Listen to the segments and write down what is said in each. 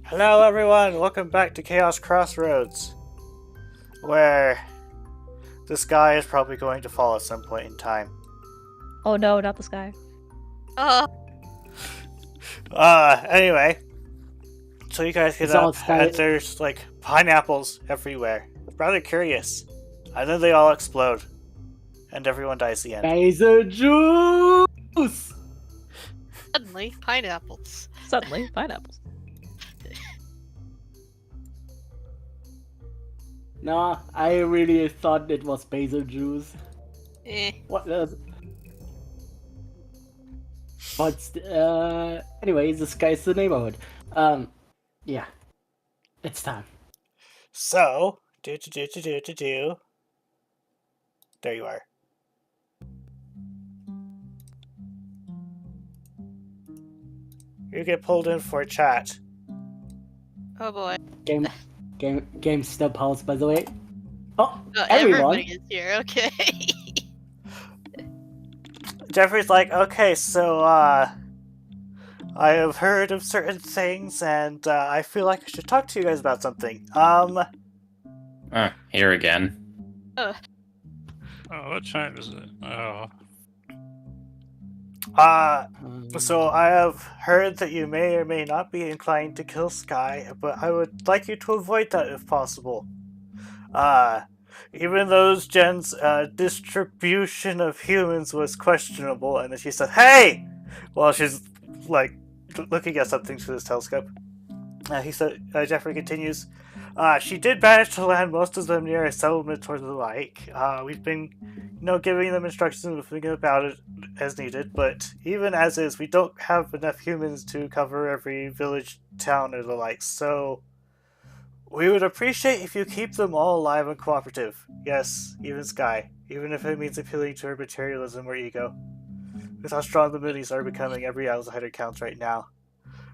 Hello everyone, welcome back to Chaos Crossroads, where the sky is probably going to fall at some point in time. Oh no, not the sky. Anyway, so you guys get up, and there's like pineapples everywhere. Rather curious. And then they all explode, and everyone dies at the end. Basil juice! Suddenly, pineapples. Suddenly, pineapples. No, I really thought it was basil juice. What? But anyway, the sky's the neighborhood. Yeah, it's time. So, there you are. You get pulled in for a chat. Oh boy. Game still paused, by the way. Oh, everybody is here. Okay. Jeffrey's like, okay, so I have heard of certain things, and I feel like I should talk to you guys about something. Here again. Oh, what time is it? Oh. So I have heard that you may or may not be inclined to kill Sky, but I would like you to avoid that if possible. Even though Jen's distribution of humans was questionable, and then she said, "Hey!" While she's like looking at something through this telescope. Jeffrey continues, she did manage to land most of them near a settlement or the like. We've been, giving them instructions and thinking about it as needed, but even as is, we don't have enough humans to cover every village, town, or the like, so we would appreciate if you keep them all alive and cooperative. Yes, even Sky, even if it means appealing to her materialism or ego. With how strong the minis are becoming, every outsider counts right now.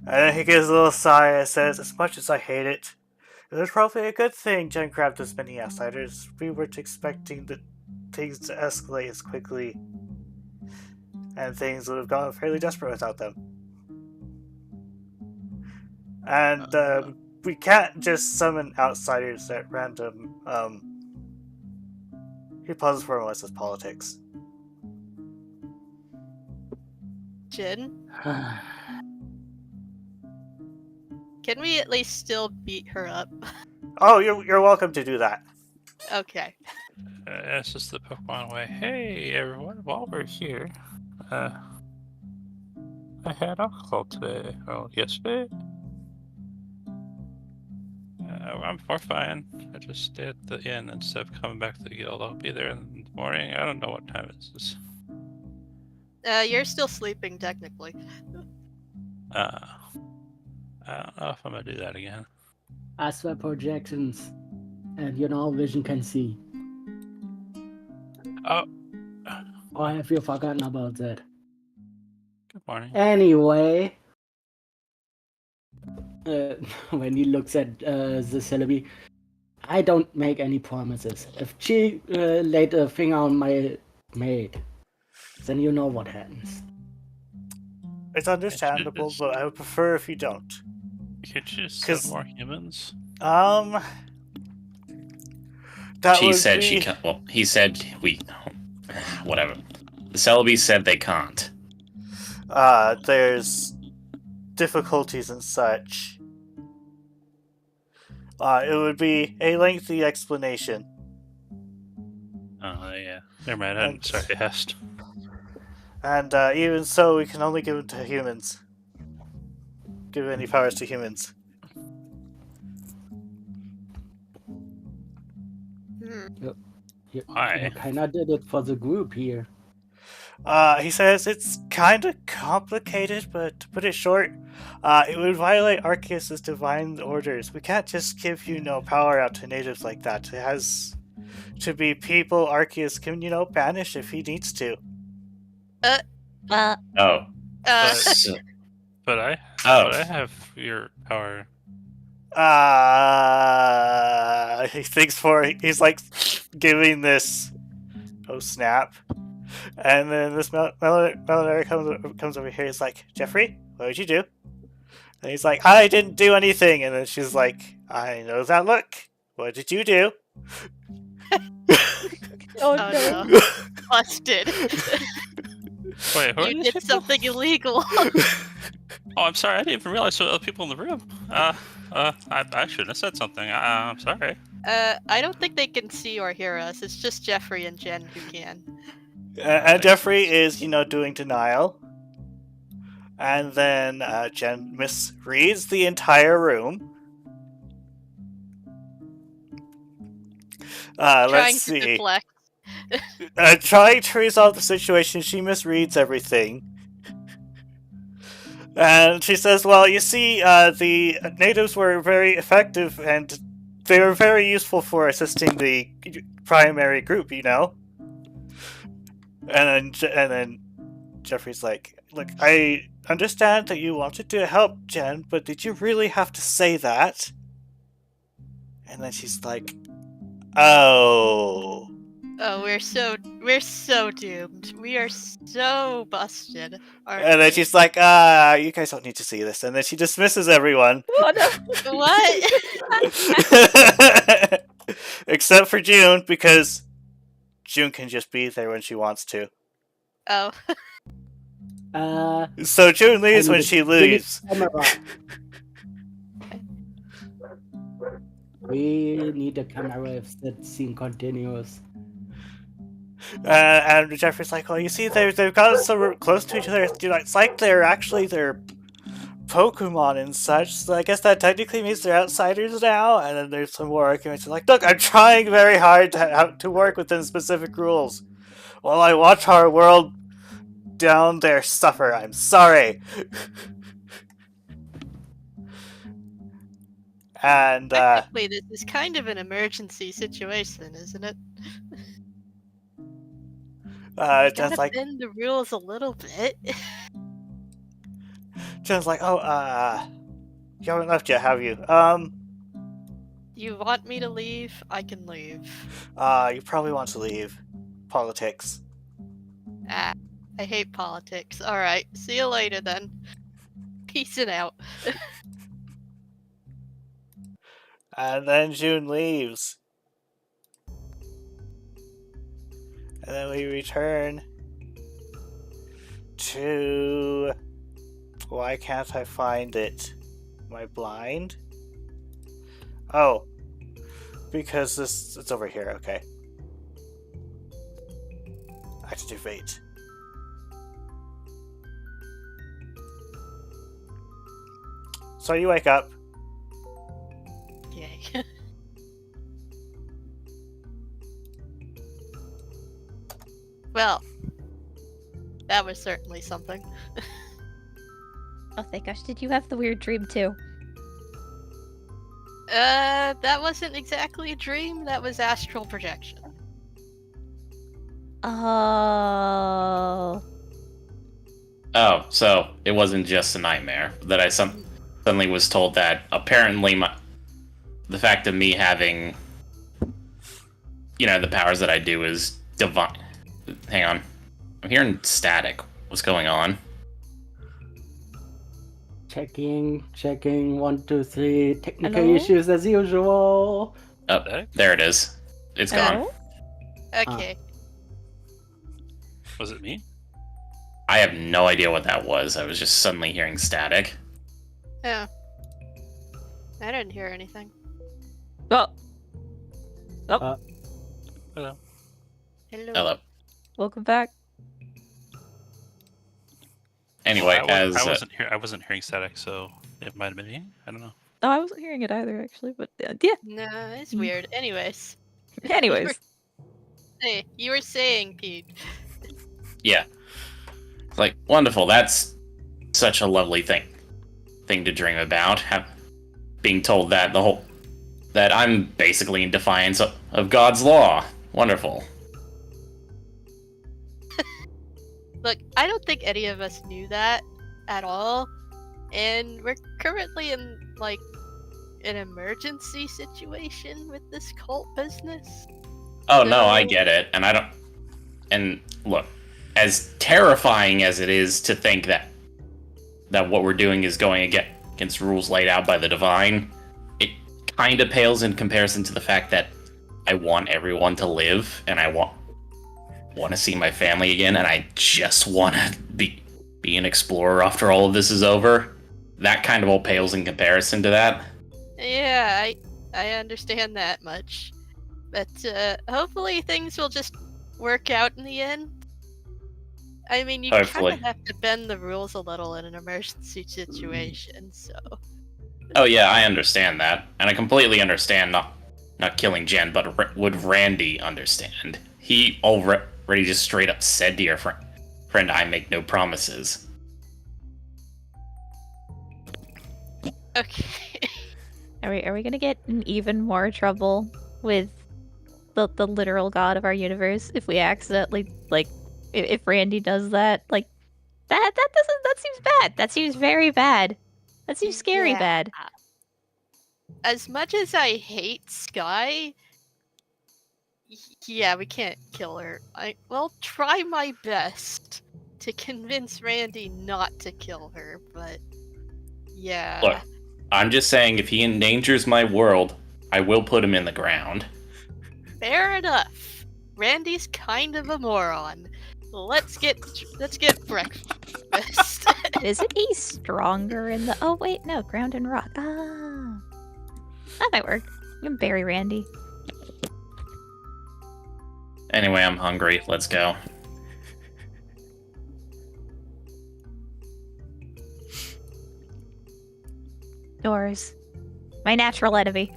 And then he gives a little sigh and says, as much as I hate it, it was probably a good thing Jen grabbed as many outsiders. We weren't expecting things to escalate as quickly, and things would have gone fairly desperate without them. And we can't just summon outsiders at random. He pauses for a moment, says politics. Jen? Can we at least still beat her up? Oh, you're welcome to do that. Okay. That's just the Pokemon way. Hey, everyone, while we're here, I had alcohol today. Well, yesterday. We're fine. I just stayed at the inn instead of coming back to the guild. I'll be there in the morning. I don't know what time it is. You're still sleeping, technically. I don't know if I'm gonna do that again. Astral projections, and vision can see. Oh. Or have you forgotten about that? Good morning. Anyway, when he looks at the Celebi, I don't make any promises. If she laid a finger on my maid, then you know what happens. It's understandable, but I would prefer if you don't. You could just send more humans. She said she can't. Well, he said we. Whatever. The Celebi said they can't. There's difficulties and such. It would be a lengthy explanation. Oh, yeah. Never mind, I'm sorry I asked. And even so, we can only give it to humans. Give any powers to humans. Why? You kinda did it for the group here. He says it's kinda complicated, but to put it short, it would violate Arceus' divine orders. We can't just give, power out to natives like that. It has to be people Arceus can, banish if he needs to. Oh. But I have your power. He thinks he's like giving this. Oh snap! And then this Melanera comes over here. He's like, Jeffrey, what did you do? And he's like, I didn't do anything. And then she's like, I know that look. What did you do? Oh, Oh no. no. Busted. Wait, who are You these did people? something illegal. Oh, I'm sorry. I didn't even realize there were other people in the room. I shouldn't have said something. I'm sorry. I don't think they can see or hear us. It's just Jeffrey and Jen who can. And Jeffrey is, doing denial. And then Jen misreads the entire room. Trying Let's to see. deflect. Trying to resolve the situation, she misreads everything. And she says, well, you see, the natives were very effective and they were very useful for assisting the primary group, And then Jeffrey's like, look, I understand that you wanted to help Jen, but did you really have to say that? And then she's like, oh. Oh, we're so doomed. We are so busted. And then she's like, you guys don't need to see this. And then she dismisses everyone. Oh, no. What? Except for June, because June can just be there when she wants to. Oh. So June leaves when she leaves. We need a camera if that scene continues. And Jeffrey's like, well, you see, they've gotten so close to each other. It's like they're actually their Pokemon and such. So I guess that technically means they're outsiders now. And then there's some more arguments. Like, look, I'm trying very hard to work within specific rules. While I watch our world down there suffer. I'm sorry. And Technically, this is kind of an emergency situation, isn't it? Jen's Gotta like, bend the rules a little bit. Jen's like, oh, you haven't left yet, have you? You want me to leave? I can leave. You probably want to leave. Politics. Ah, I hate politics. Alright, see you later then. Peacing out. And then June leaves. And then we return to... Why can't I find it? Am I blind? Oh. Because it's over here, okay. Activate. So you wake up. Yay. Well, that was certainly something. Oh, thank gosh. Did you have the weird dream too? That wasn't exactly a dream, that was astral projection. Oh. Oh, so it wasn't just a nightmare that I suddenly was told that apparently the fact of me having, the powers that I do is divine. Hang on. I'm hearing static. What's going on? Checking. 1, 2, 3. Technical Hello? issues as usual. Oh, there it is. It's gone. Hello? Okay. Was it me? I have no idea what that was. I was just suddenly hearing static. Oh. I didn't hear anything. Oh. Hello. Hello. Hello. Welcome back. Anyway, I wasn't hearing static, so it might have been me. I don't know. Oh, I wasn't hearing it either, actually, but yeah. No, it's weird. Anyways. Anyways. Hey, you were saying, Pete. Yeah. It's like, wonderful. That's such a lovely thing to dream about. Being told that that I'm basically in defiance of God's law. Wonderful. Look, I don't think any of us knew that at all. And we're currently in, an emergency situation with this cult business. Oh, no, I get it. And I don't... And look, as terrifying as it is to think that what we're doing is going against rules laid out by the Divine, it kind of pales in comparison to the fact that I want everyone to live, and I want to see my family again, and I just want to be an explorer after all of this is over. That kind of all pales in comparison to that. Yeah, I understand that much. But hopefully things will just work out in the end. I mean, you kind Hopefully. of have to bend the rules a little in an emergency situation, so... Oh yeah, I understand that. And I completely understand not killing Jen, but would Randy understand? He already just straight up said to your friend, I make no promises. Okay. Are we gonna get in even more trouble with the literal god of our universe if we accidentally, like, if Randy does that? Like, that seems bad. That seems very bad. That seems scary Yeah. bad. As much as I hate Sky, yeah, we can't kill her. Well, try my best to convince Randy not to kill her, but yeah. Look, I'm just saying if he endangers my world, I will put him in the ground. Fair enough. Randy's kind of a moron. Let's get breakfast. Isn't he stronger in the... Oh, wait, no. Ground and rock. Ah. That might work. You can bury Randy. Anyway, I'm hungry. Let's go. Doors. My natural enemy.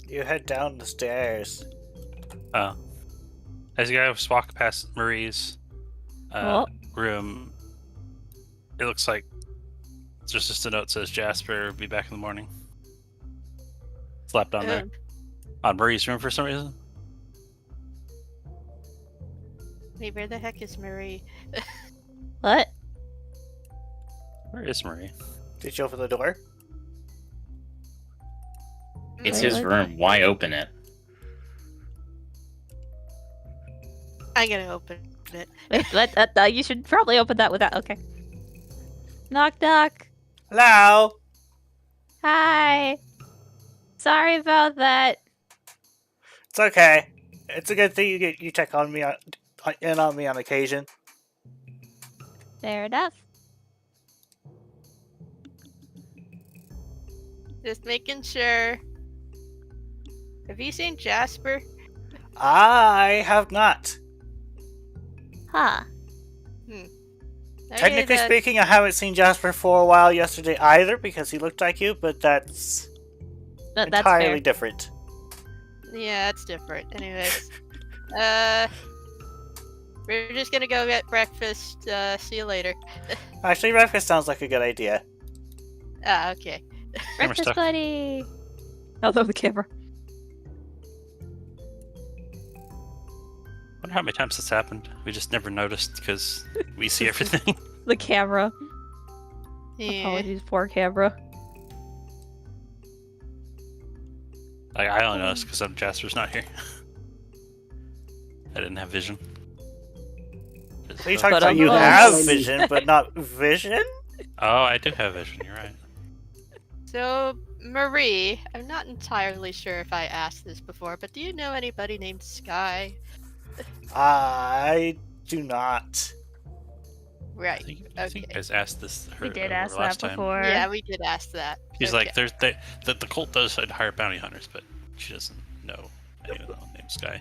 You head down the stairs. As you guys walk past Marie's room, it looks like there's just a note that says Jasper will be back in the morning. Slapped on there. On Marie's room for some reason. Wait, where the heck is Marie? What? Where is Marie? Did you open the door? It's Wait, his what? room. Why open it? I'm gonna open it. Wait, what? You should probably open that without... Okay. Knock, knock. Hello? Hi. Sorry about that. It's okay. It's a good thing you check on me on me on occasion. Fair enough. Just making sure. Have you seen Jasper? I have not. Huh. Technically speaking, I haven't seen Jasper for a while yesterday either because he looked like you, but that's That's entirely fair. different. Yeah, it's different. Anyways, we're just gonna go get breakfast. See you later. Actually, breakfast sounds like a good idea. Ah, okay. Breakfast stuck. buddy. Although the camera. Wonder how many times this happened. We just never noticed because we see everything. The camera. Yeah. Apologies, poor camera. I only noticed because Jasper's not here. I didn't have vision. So you talking But about you I'm have also- vision, but not vision? Oh, I do have vision. You're right. So, Marie, I'm not entirely sure if I asked this before, but do you know anybody named Sky? I do not. Right. I think you Okay. guys asked this We did her ask that last time. before. Yeah, we did ask that. She's Okay. like, the cult does hire bounty hunters, but she doesn't know anyone named Sky.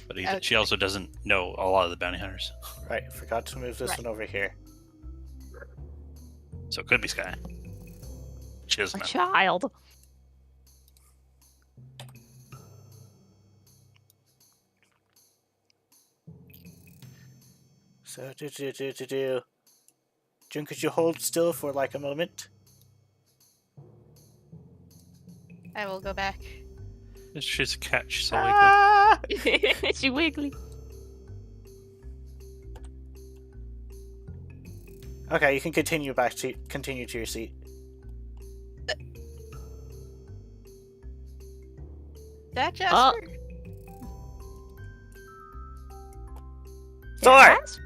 But she also doesn't know a lot of the bounty hunters, Right, forgot to move this Right. one over here. so it could be Sky. She A doesn't know. child. So, June, could you hold still for like a moment? I will go back. She's a cat. She's so wiggly. Ah! She wiggly. Okay, you can continue to your seat. that Jasper? Thor! Yes?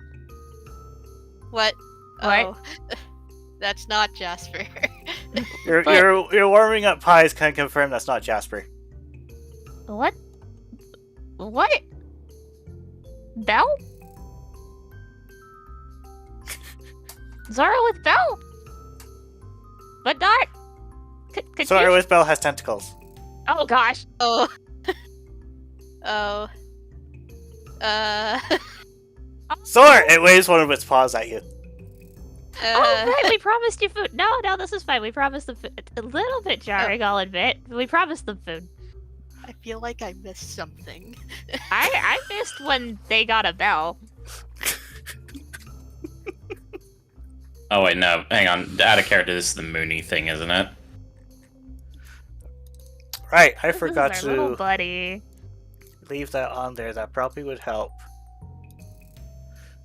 What? What? Oh, that's not Jasper. You're warming up pies. Can confirm that's not Jasper. What? What? Belle? Zara with Belle? But not. Could Sorry, you? with Bell has tentacles. Oh gosh. Oh. Oh. Sor! It waves one of its paws at you. Oh right, we promised you food. No, this is fine. We promised them food. A little bit jarring, I'll admit. We promised them food. I feel like I missed something. I missed when they got a bell. Oh wait, no, hang on. Out of character, this is the Mooney thing, isn't it? Right, I This is forgot our little to buddy. leave that on there. That probably would help.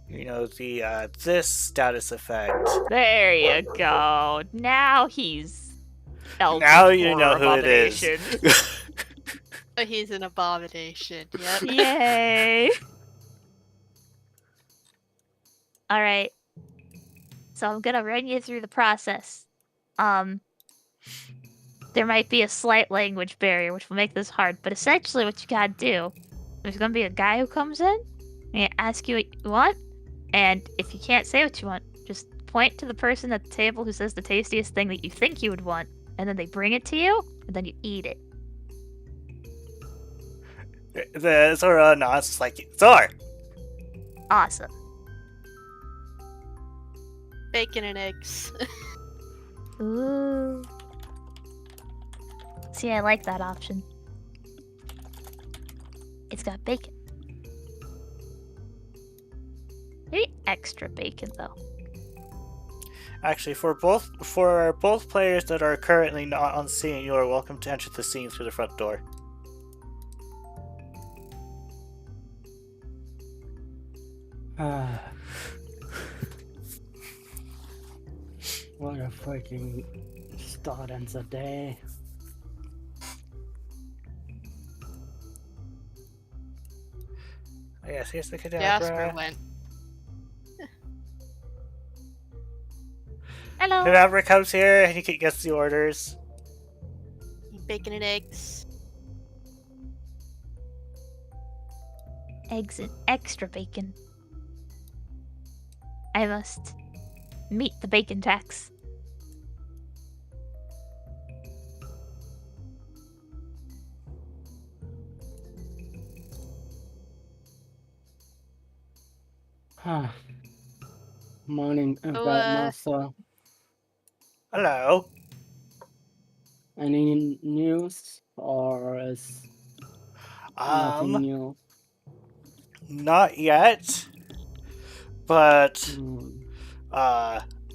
You know, the this status effect. There you go. Now he's. Elf Now you know horror who it is. abomination. Oh, he's an abomination. Yep. Yay! All right. So I'm gonna run you through the process. There might be a slight language barrier, which will make this hard. But essentially, what you gotta do, there's gonna be a guy who comes in and ask you what you want, and if you can't say what you want, just point to the person at the table who says the tastiest thing that you think you would want, and then they bring it to you, and then you eat it. The Zora nods. It's like, Zor! Awesome. Bacon and eggs. Ooh. See, I like that option. It's got bacon. Maybe extra bacon though. Actually, for both players that are currently not on scene, you are welcome to enter the scene through the front door. What a freaking start ends the day. Oh, yes, here's the Jasper Cadabra. went. Hello. Cadabra comes here and he gets the orders. Bacon and eggs. Eggs and extra bacon. I must meet the bacon tax. Morning, Oh, Master. Hello. Any news or is nothing new? Not yet. But Hmm.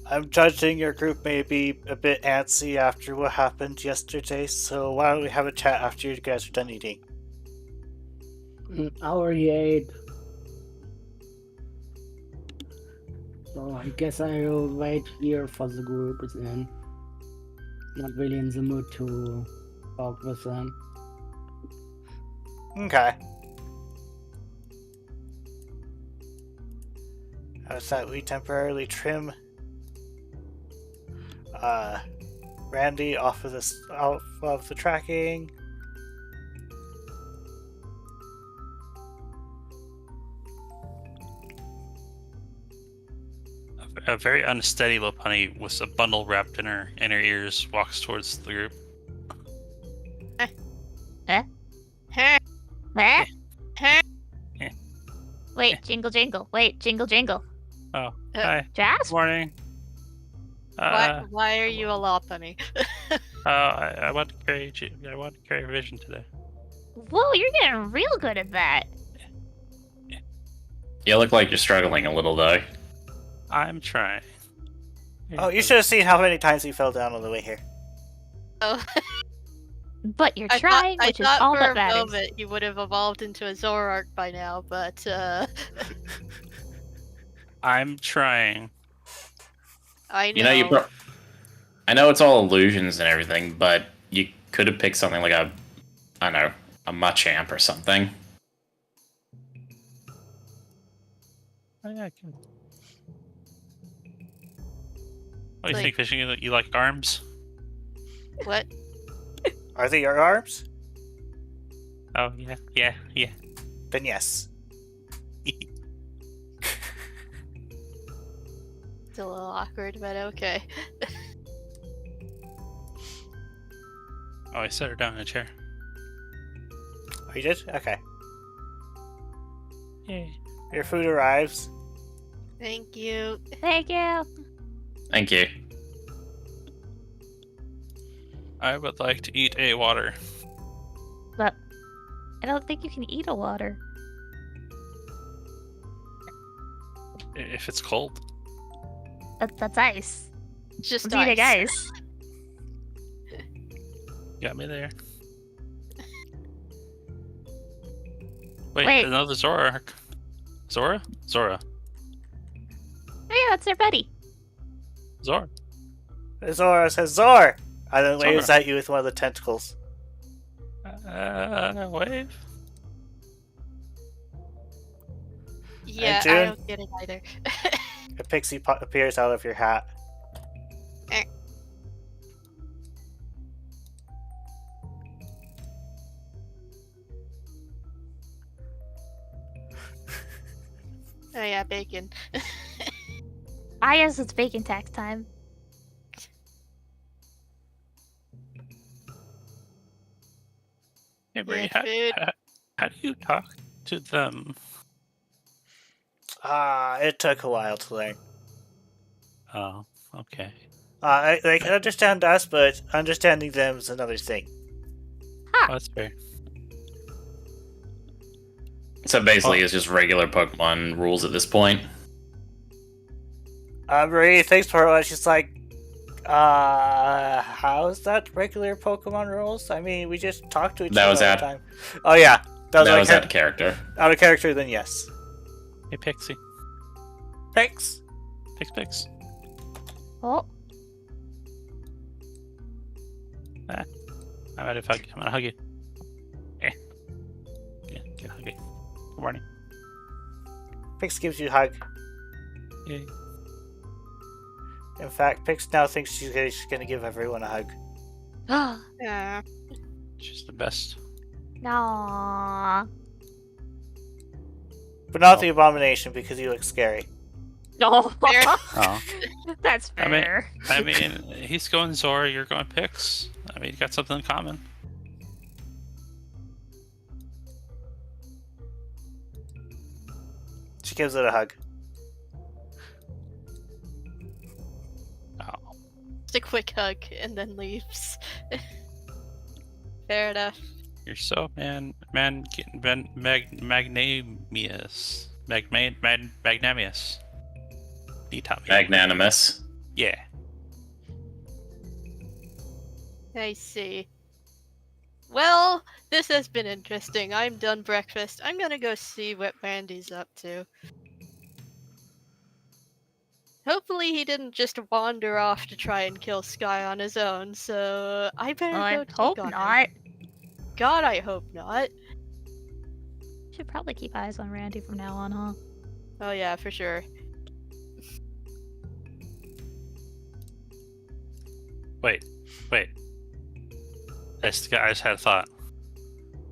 I'm judging your group may be a bit antsy after what happened yesterday, so why don't we have a chat after you guys are done eating? Hour 8. So I guess I'll wait here for the group then. Not really in the mood to talk with them. Okay. How's that? We temporarily trim Randy off of the tracking. A very unsteady Lopunny with a bundle wrapped in her ears walks towards the group. Eh? Wait, Eh. jingle jingle. Wait, jingle jingle. Oh, hi. Jazz? Good morning. Why are you a Lopunny? I want to carry vision today. Whoa, you're getting real good at that. You look like you're struggling a little, though. I'm trying. Oh, you should have seen how many times he fell down on the way here. Oh, But you're trying, which is all for that a matters. moment you would have evolved into a Zoroark by now, but I'm trying. I know. You know, I know it's all illusions and everything, but you could have picked something like I don't know, a Machamp or something. Oh, yeah, I can. Oh, you Like- think fishing? You like arms? What? Are they your arms? Oh yeah. Then yes. It's a little awkward, but okay. Oh, I set her down in a chair. Oh, you did? Okay. Yay. Your food arrives. Thank you. Thank you. Thank you. I would like to eat a water. But I don't think you can eat a water. If it's cold. That's ice. Just I'm eating ice. Got me there. Wait, Wait. another Zora arc. Zora? Zora. Oh yeah, that's their buddy. Zora. Zora says, Zor! And then waves Zora. at you with one of the tentacles. Wave? Yeah, I June? don't get it either. A pixie appears out of your hat. Oh yeah, bacon. Yes, it's bacon tax time. Hey, Bree, Yeah, food. how do you talk to them? It took a while to learn. Oh, okay. They can understand us, but understanding them is another thing. Oh, that's fair. So basically, it's just regular Pokemon rules at this point. Marie thinks for a while. She's like, how is that regular Pokemon rules? I mean, we just talk to each That other was all out- the time. Oh yeah, That like was out of character. out of character. Then yes. Hey, Pixie. Thanks. Pix. Oh, I'm gonna hug you. Yeah, get hug you. Good morning. Pix gives you a hug. Yay. In fact, Pix now thinks she's gonna give everyone a hug. Yeah. She's the best. no. But not the Abomination, because you look scary. No. Fair. Oh. That's I mean- fair. I mean, he's going Zora, you're going Pix. I mean, you got something in common. She gives it a hug. Oh. Just a quick hug and then leaves. Fair enough. You're so magnanimous. Magnanimous. You taught me. Magnanimous. Yeah. I see. Well, this has been interesting. I'm done breakfast. I'm gonna go see what Randy's up to. Hopefully he didn't just wander off to try and kill Sky on his own, so I better Well, I go check hope on him. not. God, I hope not. Should probably keep eyes on Randy from now on, huh? Oh yeah, for sure. Wait. I just had a thought.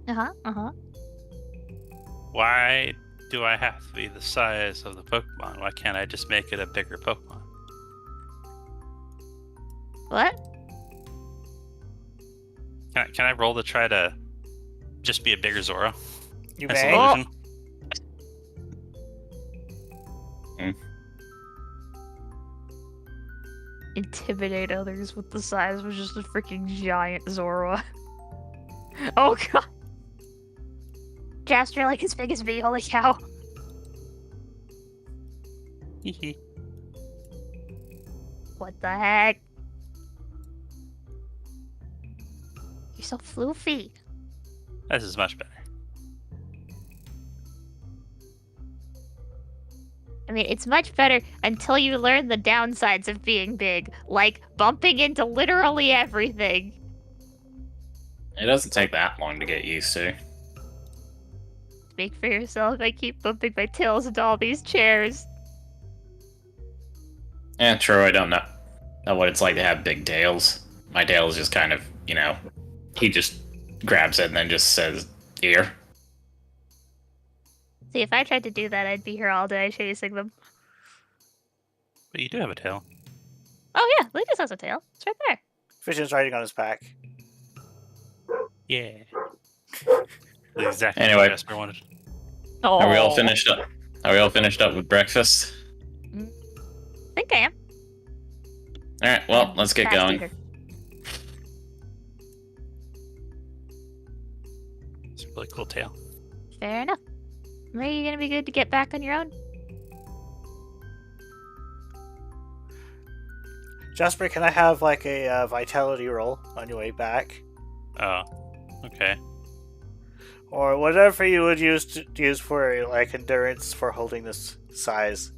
Uh-huh. Why do I have to be the size of the Pokemon? Why can't I just make it a bigger Pokemon? What? Can I roll to try to just be a bigger Zora? You As an may. illusion? Intimidate others with the size of just a freaking giant Zora. Oh god. Jasper like as big as me, holy cow. Hee. What the heck? You're so floofy. This is much better. I mean, it's much better until you learn the downsides of being big, like bumping into literally everything. It doesn't take that long to get used to. Speak for yourself. I keep bumping my tails into all these chairs. Yeah, true. I don't know what it's like to have big tails. My tail is just kind of, he just grabs it and then just says, "Here." See, if I tried to do that, I'd be here all day chasing them. But you do have a tail. Oh yeah, Lucas has a tail. It's right there. Vision's riding on his back. Yeah. Exactly Anyway. what Jasper wanted. Oh, Are we all finished up? Are we all finished up with breakfast? I think I am. All right. Well, let's get Fast going. eater. It's a really cool tail. Fair enough. Marie, you gonna be good to get back on your own? Jasper, can I have like a vitality roll on your way back? Oh, okay. Or whatever you would use for like endurance for holding this size.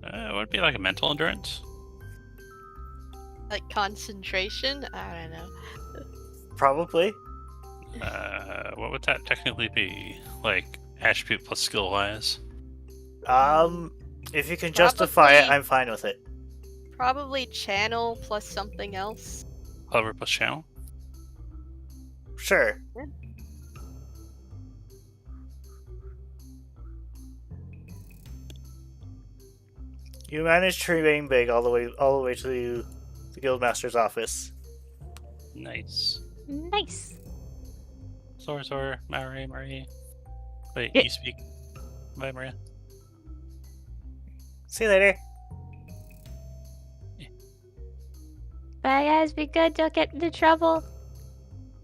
Would it be like a mental endurance? Like concentration? I don't know. Probably. What would that technically be? Like attribute plus skill wise? If you can justify it, Probably- I'm fine with it. Probably channel plus something else. Clever plus channel? Sure. You managed to remain big all the way to the guildmaster's office. Nice. Nice. Sor, Marie. Wait, Yeah. you speak. Bye, Maria. See you later. Bye guys, be good, don't get into trouble.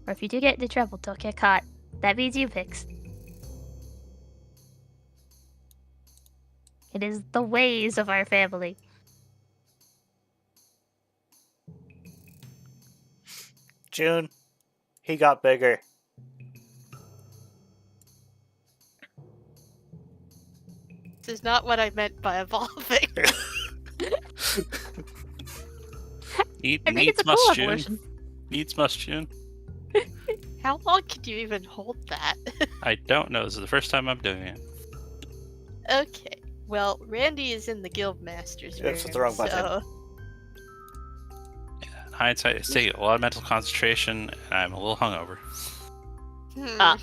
Or if you do get into trouble, don't get caught. That means you fixed. It is the ways of our family. June, he got bigger. This is not what I meant by evolving. Eat, I think it's needs a cool must June. evolution. Needs must June. How long could you even hold that? I don't know. This is the first time I'm doing it. Okay. Well, Randy is in the guildmaster's room. That's the wrong button. So... Yeah, in hindsight, it's taking a lot of mental concentration, and I'm a little hungover. Hmm.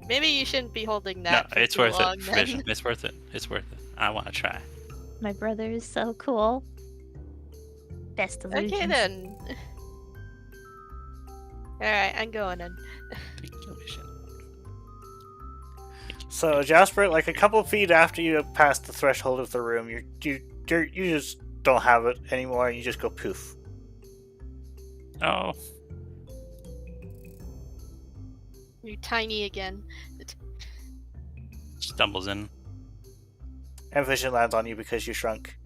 Maybe you shouldn't be holding No, that. for it's too worth long, it. then. Vision. It's worth it. It's worth it. I want to try. My brother is so cool. Best illusions. Okay then. Alright, I'm going in. Thank you, Vision. So Jasper, like a couple feet after you have passed the threshold of the room, you just don't have it anymore, and you just go poof. Oh, You're tiny again. stumbles in. And Vision lands on you because you shrunk.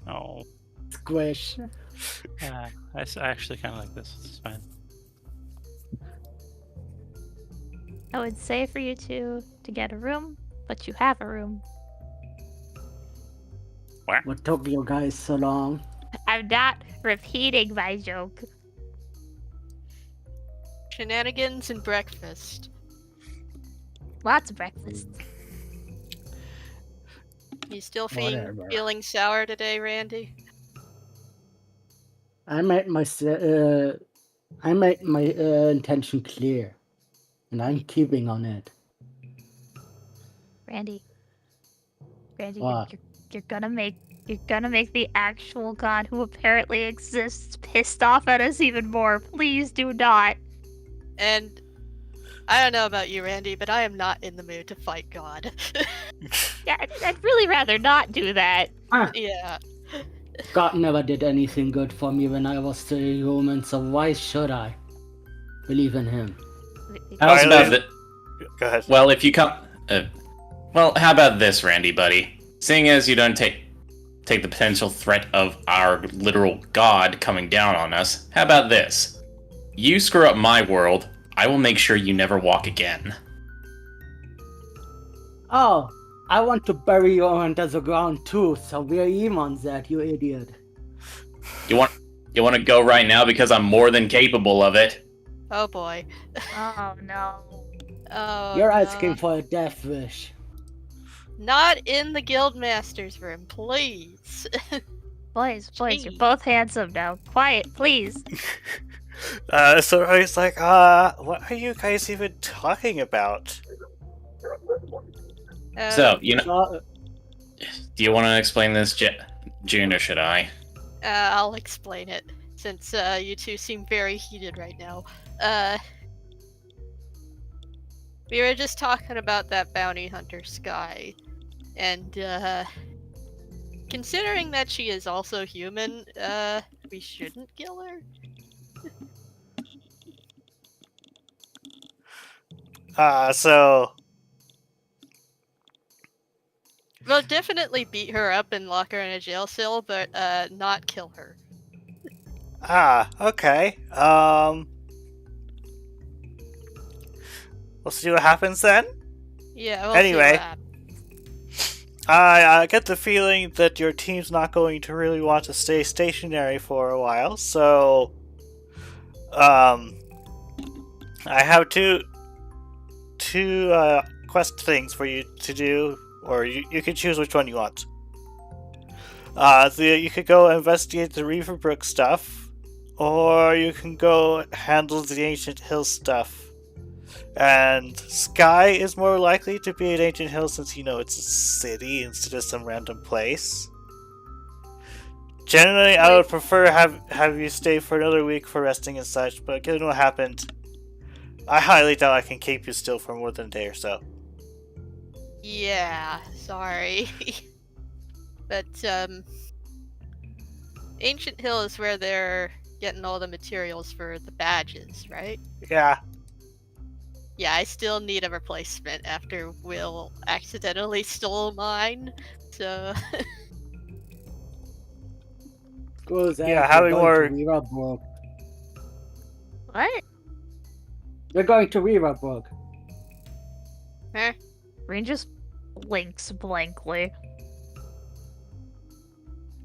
Oh, Squish. I actually kind of like this. It's fine. I would say for you two to get a room, but you have a room. What took you guys so long? I'm not repeating my joke. Shenanigans and breakfast. Lots of breakfast. You still Whatever. feeling sour today, Randy? I made my intention clear, and I'm keeping on it. Randy, What? you're gonna make the actual god who apparently exists pissed off at us even more. Please do not. And I don't know about you, Randy, but I am not in the mood to fight God. Yeah, I'd really rather not do that. Yeah. God never did anything good for me when I was still a human, so why should I believe in him? How's Riley? about that? Go ahead. Well, if you come, well, how about this, Randy, buddy? Seeing as you don't take the potential threat of our literal god coming down on us, how about this? You screw up my world, I will make sure you never walk again. Oh, I want to bury you under the ground too, so we're even on that, you idiot. You want You want to go right now because I'm more than capable of it. Oh boy. Oh no. Oh, You're no. asking for a death wish. Not in the Guildmaster's room, please. Boys, you're Jeez. both handsome now. Quiet, please. So he's like, what are you guys even talking about? So, you know, So, do you want to explain this, June, or should I? I'll explain it, since you two seem very heated right now. We were just talking about that bounty hunter, Sky, and considering that she is also human, we shouldn't kill her? So We'll definitely beat her up and lock her in a jail cell, but not kill her. Okay. We'll see what happens then. Yeah, we'll Anyway. see what happens. I get the feeling that your team's not going to really want to stay stationary for a while, so I have two quest things for you to do, or you can choose which one you want. You could go investigate the Reaverbrook stuff, or you can go handle the Ancient Hill stuff. And Sky is more likely to be at Ancient Hill since it's a city instead of some random place. Generally, I would prefer have you stay for another week for resting and such, but given what happened, I highly doubt I can keep you still for more than a day or so. Yeah, sorry. But, Ancient Hill is where they're getting all the materials for the badges, right? Yeah. Yeah, I still need a replacement after Will accidentally stole mine, so... screw that. Yeah, having we're going more- to Reaverbrook. What? We're going to Reaverbrook. Huh? Rain just blinks blankly.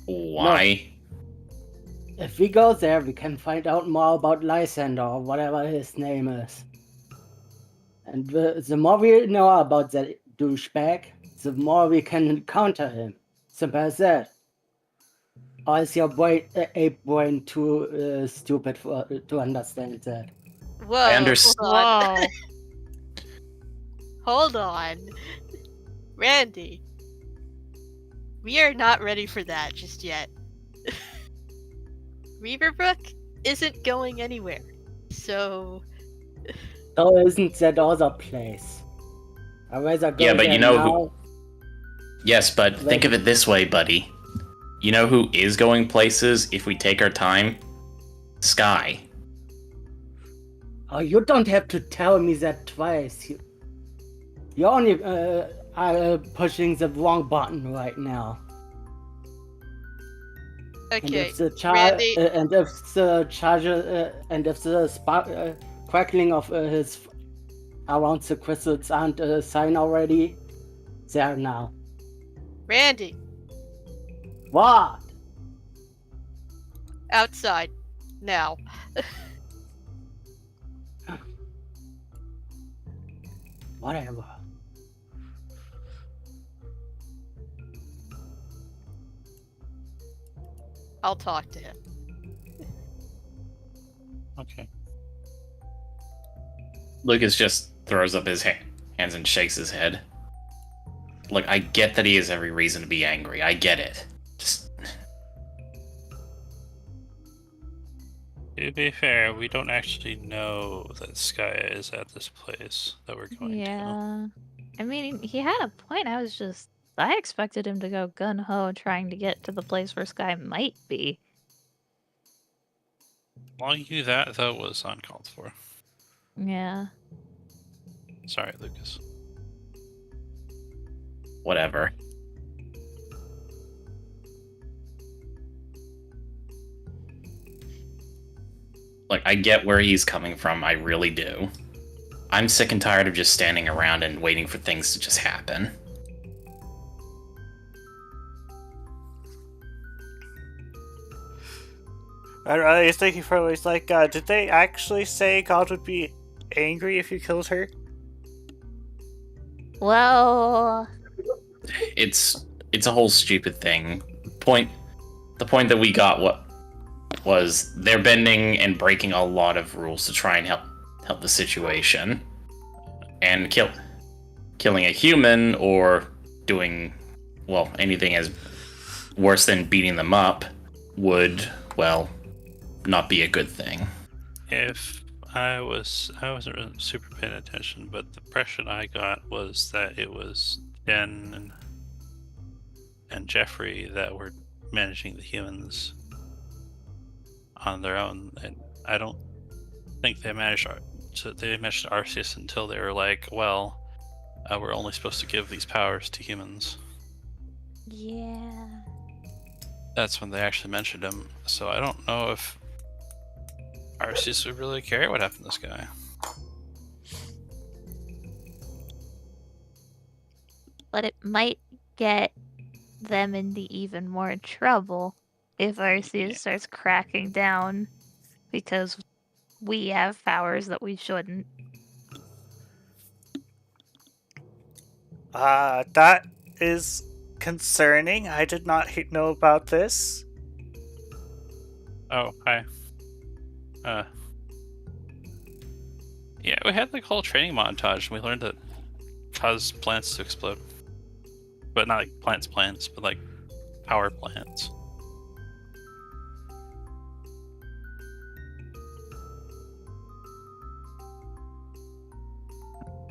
Why? If we go there, we can find out more about Lysander, or whatever his name is. And the more we know about that douchebag, the more we can counter him. Simple as that. Or is your ape brain too stupid to understand that? Whoa, I understand. hold on. Whoa. Hold on. Randy. We are not ready for that just yet. Reaverbrook isn't going anywhere. So... So isn't that other place? I'd rather go Yeah, but there you know now. who- Yes, but think of it this way, buddy. You know who is going places if we take our time? Sky. Oh, you don't have to tell me that twice. You only are pushing the wrong button right now. And Okay, if the Randy. and if the charger and if the crackling of his around the crystals aren't a sign already, they are now. Randy, What? outside. Now. Whatever. I'll talk to him. Okay. Lucas just throws up his hands and shakes his head. Look, I get that he has every reason to be angry. I get it. Just... To be fair, we don't actually know that Skya is at this place that we're going to. Yeah. I mean, he had a point. I expected him to go gun-ho trying to get to the place where Sky might be. Telling you that, though, was uncalled for. Yeah. Sorry, Lucas. Whatever. Like, I get where he's coming from, I really do. I'm sick and tired of just standing around and waiting for things to just happen. I was thinking for it's like, did they actually say God would be angry if you killed her? Well, It's a whole stupid thing. The point that we got was they're bending and breaking a lot of rules to try and help the situation, and killing a human or doing anything as worse than beating them up would not be a good thing. If I wasn't really super paying attention, but the impression I got was that it was Jen and Jeffrey that were managing the humans on their own, and I don't think they managed Arceus until they were like, well, we're only supposed to give these powers to humans. yeah. That's when they actually mentioned him. So I don't know if Arceus would really care what happened to this guy. But it might get them into even more trouble if Arceus starts cracking down because we have powers that we shouldn't. That is concerning. I did not know about this. Oh, hi. Yeah, we had like a whole training montage, and we learned that cause plants to explode. But not like plants, but like power plants.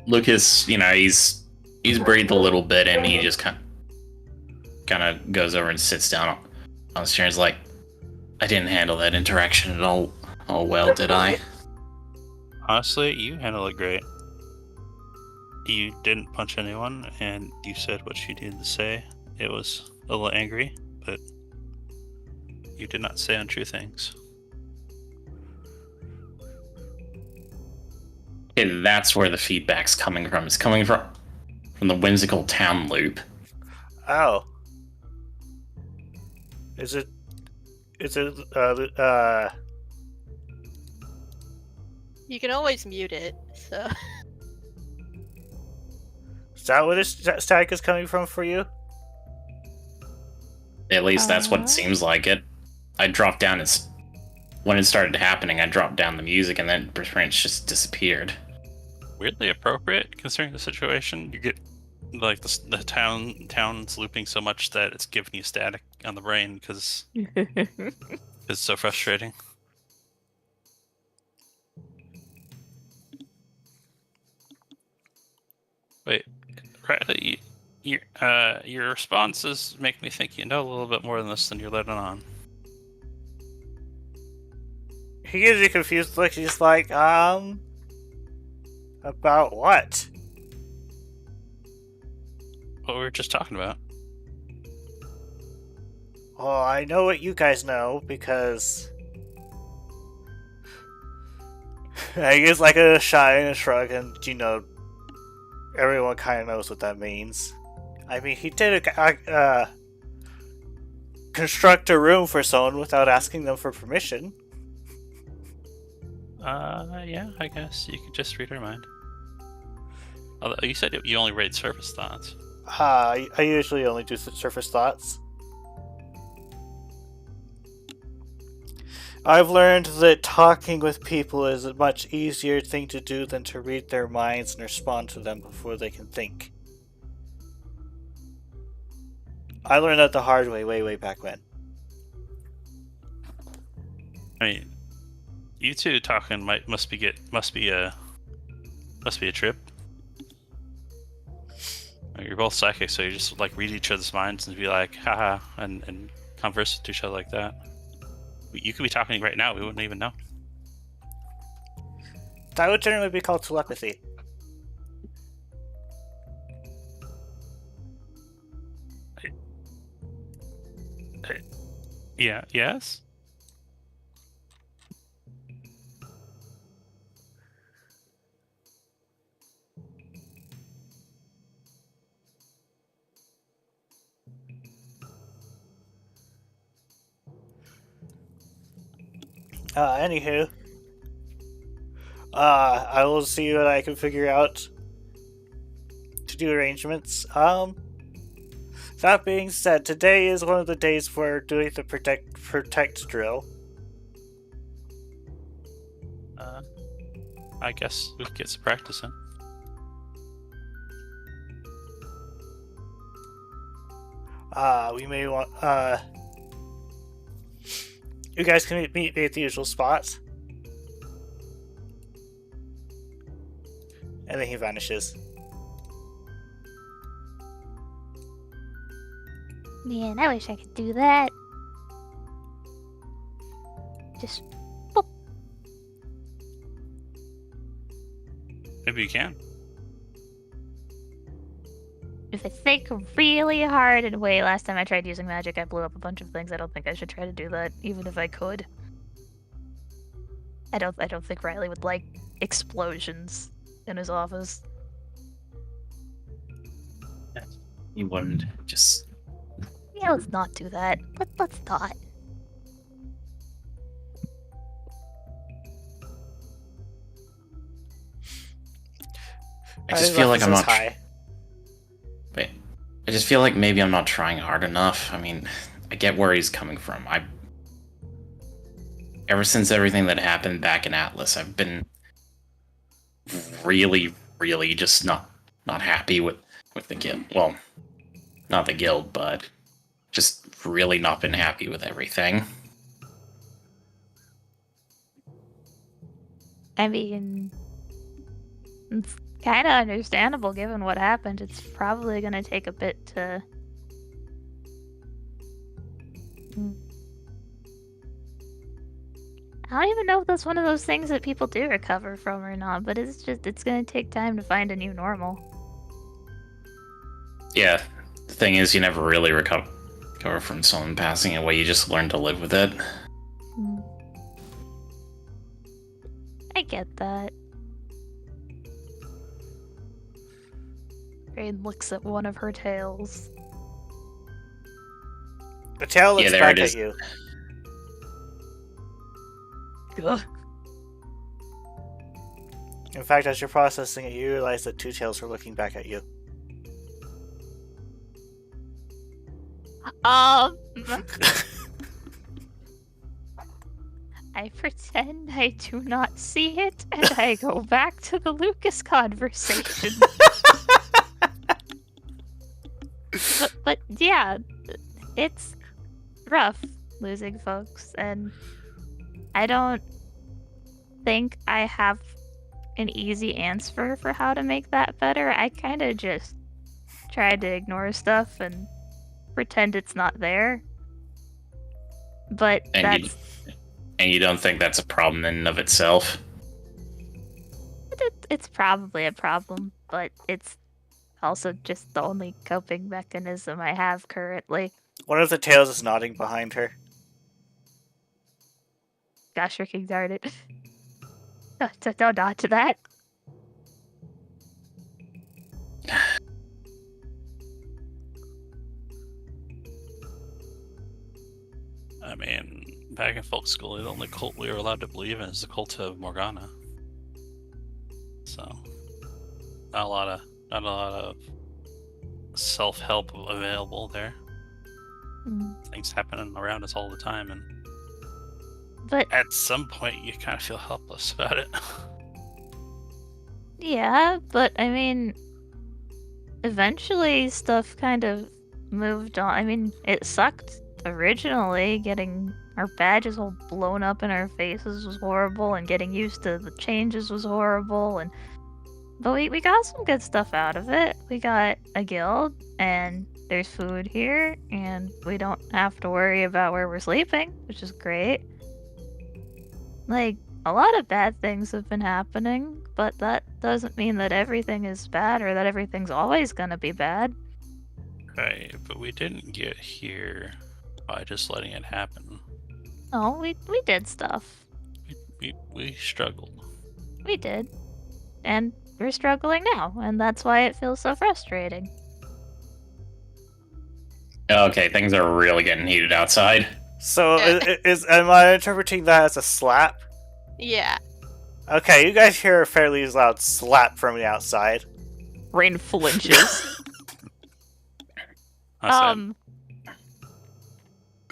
Lucas, he's breathed a little bit, and he just kind of goes over and sits down on the chair. He's like, I didn't handle that interaction at all well, did I? Honestly, you handled it great. You didn't punch anyone, and you said what you needed to say. It was a little angry, but you did not say untrue things. And that's where the feedback's coming from. It's coming from the whimsical town loop. Oh. Is it, You can always mute it, so. is that where this static is coming from for you? At least that's what it seems like it. I dropped down when it started happening, I dropped down the music, and then pretty much just disappeared. Weirdly appropriate considering the situation. You get like the town's looping so much that it's giving you static on the brain because it's so frustrating. Wait, Riley, your responses make me think you know a little bit more than this than you're letting on. He gives you confused look. He's like, about what? What we were just talking about. Well, I know what you guys know because he gives like a shy and a shrug, and everyone kind of knows what that means. I mean, he did construct a room for someone without asking them for permission. Yeah, I guess you could just read her mind. Although you said you only read surface thoughts. I usually only do surface thoughts. I've learned that talking with people is a much easier thing to do than to read their minds and respond to them before they can think. I learned that the hard way, way back when. I mean, you two talking must be a trip. You're both psychic, so you just like read each other's minds and be like, haha, and converse with each other like that. You could be talking right now, we wouldn't even know. That would generally be called telepathy. Yeah, yes? Anywho, I will see what I can figure out to do arrangements. That being said, today is one of the days we're doing the protect drill. I guess we could get some practice in. We may want, you guys can meet me at the usual spots. And then he vanishes. Man, I wish I could do that. Just boop. Maybe you can. If I think really hard and wait, last time I tried using magic, I blew up a bunch of things. I don't think I should try to do that, even if I could. I don't think Riley would like explosions in his office. He wouldn't just. Yeah, let's not do that. Let's not. I just feel like I'm not. High. Wait, I just feel like maybe I'm not trying hard enough. I mean, I get where he's coming from. Ever since everything that happened back in Atlas, I've been really just not happy with the guild. Well, not the guild, but just really not been happy with everything. I mean, it's kind of understandable given what happened. It's probably going to take a bit to... I don't even know if that's one of those things that people do recover from or not, but it's going to take time to find a new normal. Yeah, the thing is, you never really recover from someone passing away. You just learn to live with it. I get that. Rain looks at one of her tails. The tail looks there back it at is. you. Ugh. In fact, as you're processing it, you realize that two tails are looking back at you. I pretend I do not see it, and I go back to the Lucas conversation. but yeah, it's rough losing folks, and I don't think I have an easy answer for how to make that better. I kind of just tried to ignore stuff and pretend it's not there. But And you don't think that's a problem in and of itself? It's probably a problem, but it's also just the only coping mechanism I have currently. One of the tails is nodding behind her. Gosh, freaking darn it. Don't nod to that. I mean, back in folk school, the only cult we were allowed to believe in is the cult of Morgana. So, not a lot of self-help available there. Things happening around us all the time, and But at some point, you kind of feel helpless about it. yeah, but I mean, eventually stuff kind of moved on. I mean, it sucked originally. Getting our badges all blown up in our faces was horrible, and getting used to the changes was horrible. But we got some good stuff out of it. We got a guild, and there's food here, and we don't have to worry about where we're sleeping, which is great. Like, a lot of bad things have been happening, but that doesn't mean that everything is bad or that everything's always gonna be bad. Right, but we didn't get here by just letting it happen. No, we did stuff. We struggled. We did. And we're struggling now, and that's why it feels so frustrating. Okay, things are really getting heated outside. So Yeah. am I interpreting that as a slap? Yeah. Okay, you guys hear a fairly loud slap from the outside. Rain flinches. Awesome.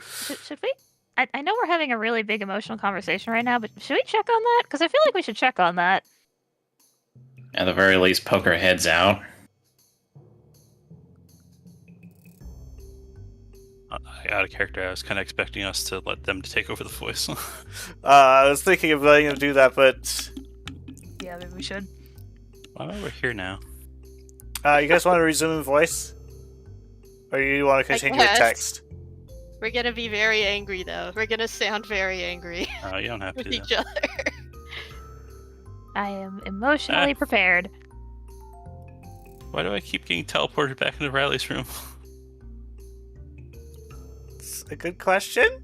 Should we? I know we're having a really big emotional conversation right now, but should we check on that? Because I feel like we should check on that. At the very least, poke our heads out. Out of character, I was kind of expecting us to let them to take over the voice. I was thinking of letting them do that, but Yeah, maybe we should. Well, we're here now. you guys want to resume in voice? Or you want to continue with guess. text? We're gonna be very angry though. We're gonna sound very angry You don't have with to. each other. I am emotionally prepared. Why do I keep getting teleported back into Riley's room? It's a good question.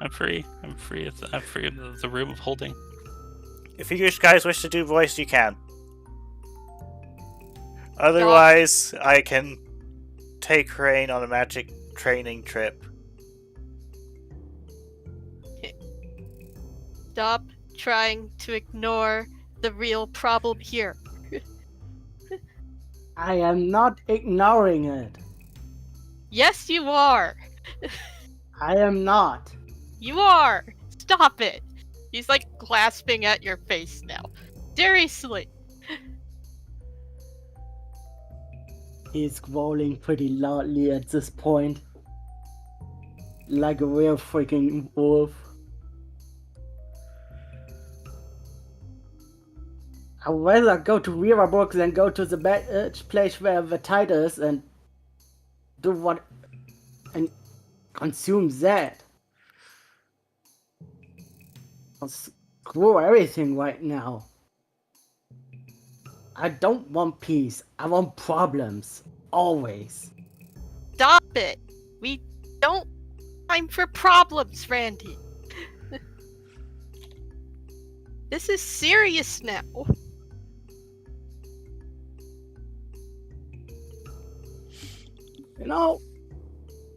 I'm free. I'm free of the room of holding. If you guys wish to do voice, you can. Otherwise, I can take Rain on a magic training trip. Stop trying to ignore the real problem here. I am not ignoring it. Yes, you are. I am not. You are. Stop it. He's like clasping at your face now. Seriously. He's growling pretty loudly at this point. Like a real freaking wolf. I'd rather go to Riverbook than go to the place where the tide is and do what and consume that. I'll screw everything right now. I don't want peace. I want problems. Always. Stop it. We don't have time for problems, Randy. This is serious now. You know,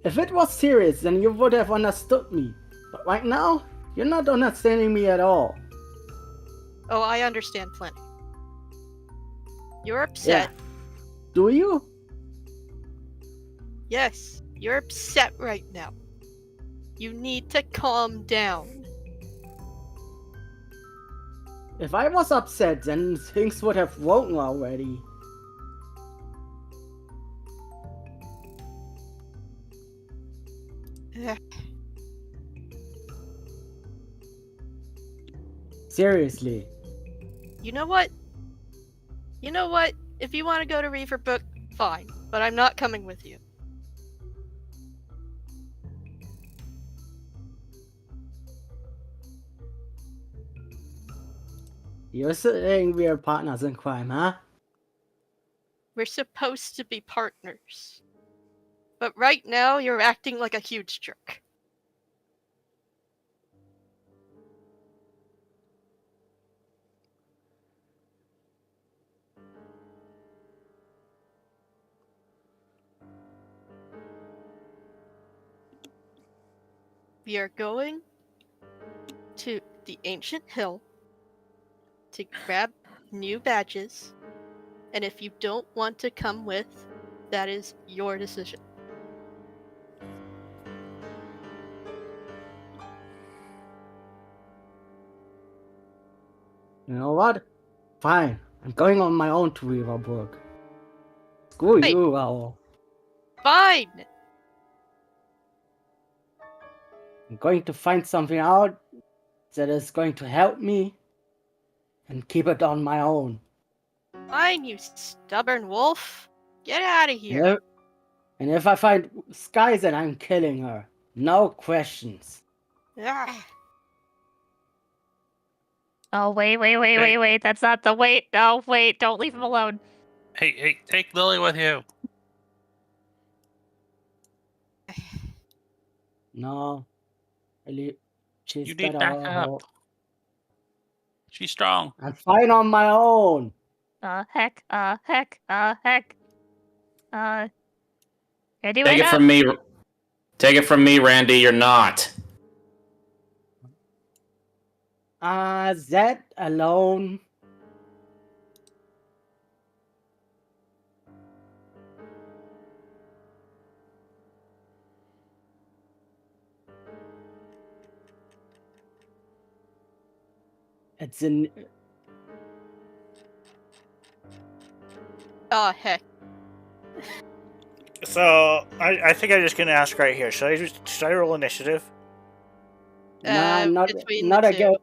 if it was serious, then you would have understood me. But right now, you're not understanding me at all. Oh, I understand plenty. You're upset. Yeah. Do you? Yes, you're upset right now. You need to calm down. If I was upset, then things would have broken already. Ugh. Seriously. You know what? You know what? If you want to go to Reaver Book, fine. But I'm not coming with you. You're saying we're partners in crime, huh? We're supposed to be partners. But right now, you're acting like a huge jerk. We are going to the ancient hill to grab new badges, and if you don't want to come with, that is your decision. You know what? Fine. I'm going on my own to Riverbrook. Screw Wait. you, Owl. Fine! I'm going to find something out that is going to help me and keep it on my own. Fine, you stubborn wolf. Get out of here. And if I find Sky, then I'm killing her. No questions. Ah. Oh, wait. That's not the wait. No, wait. Don't leave him alone. Hey, take Lily with you. No. She's You need better backup. off. She's strong. I'm fine on my own. Heck. Randy, Take wait it up. from me. Take it from me, Randy. You're not. That alone. It's an. Oh heck. So I think I'm just gonna ask right here. Should I roll initiative? Nah, Between not the two. against.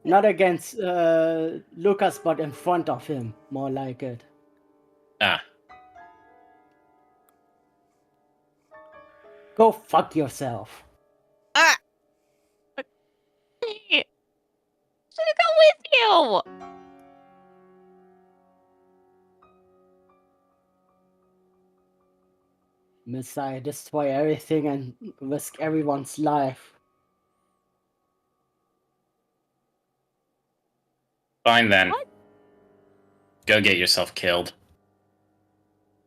Not against Lucas, but in front of him. More like it. Ah, Go fuck yourself. Ah! Should I go with you? Messiah, destroy everything and risk everyone's life. fine then. What? Go get yourself killed.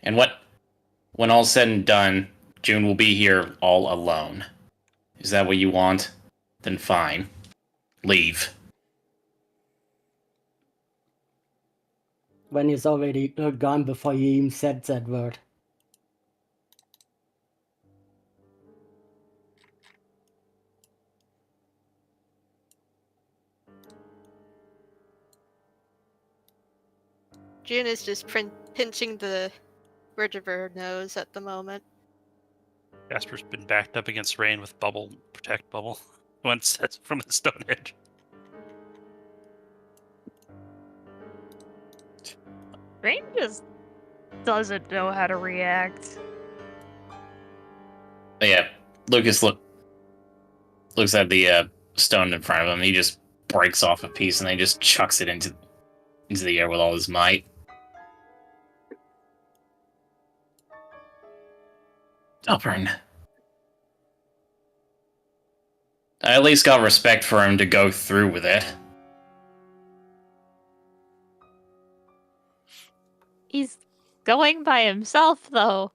And when all's said and done, June will be here all alone. Is that what you want? Then fine. Leave. When he's already gone before you even said that word. June is just pinching the bridge of her nose at the moment. Jasper's been backed up against rain with protect bubble. Once that's from the stone edge. Rain just doesn't know how to react. But yeah, Lucas looks at the stone in front of him. He just breaks off a piece and then he just chucks it into the air with all his might. Stubborn. I at least got respect for him to go through with it. He's going by himself, though.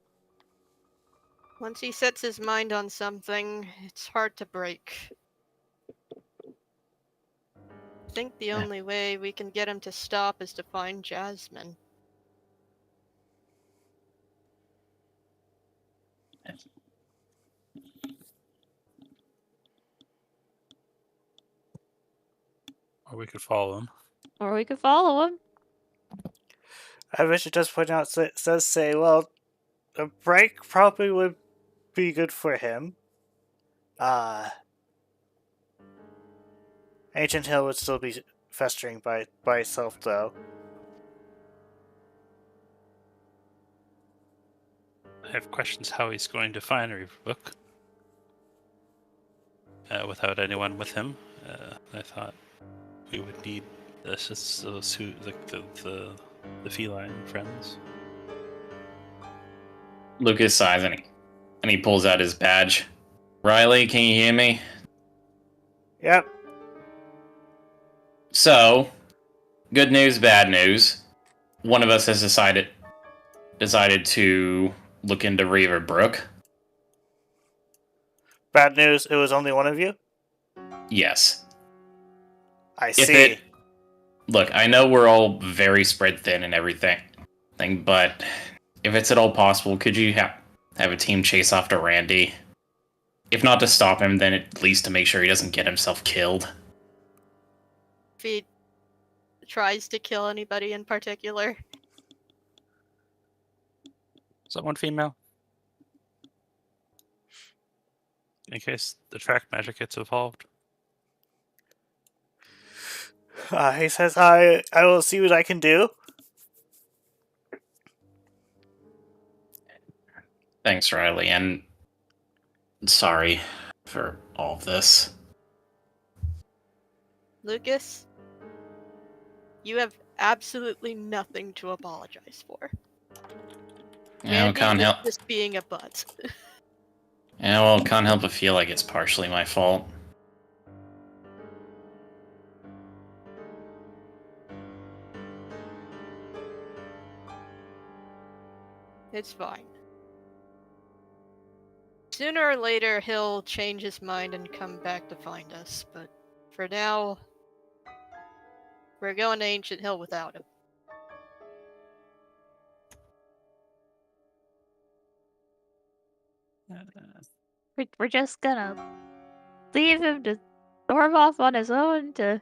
Once he sets his mind on something, it's hard to break. I think the only way we can get him to stop is to find Jasmine. Or we could follow him. Or we could follow him. I wish it does point out says say, well, a break probably would be good for him. Ancient Hill would still be festering by itself, though. I have questions how he's going to find Reaverbook without anyone with him. I thought we would need the feline friends. Lucas sighs and he pulls out his badge. Riley, can you hear me? Yep. So, good news, bad news. One of us has decided to look into Reaverbrook. Bad news, it was only one of you? Yes. I see. Look, I know we're all very spread thin and everything, but if it's at all possible, could you have a team chase after Randy? If not to stop him, then at least to make sure he doesn't get himself killed. If he tries to kill anybody in particular. Is that one female? In case the track magic gets evolved. He says, I will see what I can do. Thanks, Riley, and sorry for all of this. Lucas, you have absolutely nothing to apologize for. Yeah, can't help. Just being a butt. Yeah, well, can't help but feel like it's partially my fault. It's fine. Sooner or later, he'll change his mind and come back to find us, but for now, we're going to Ancient Hill without him. We're just gonna leave him to storm off on his own to...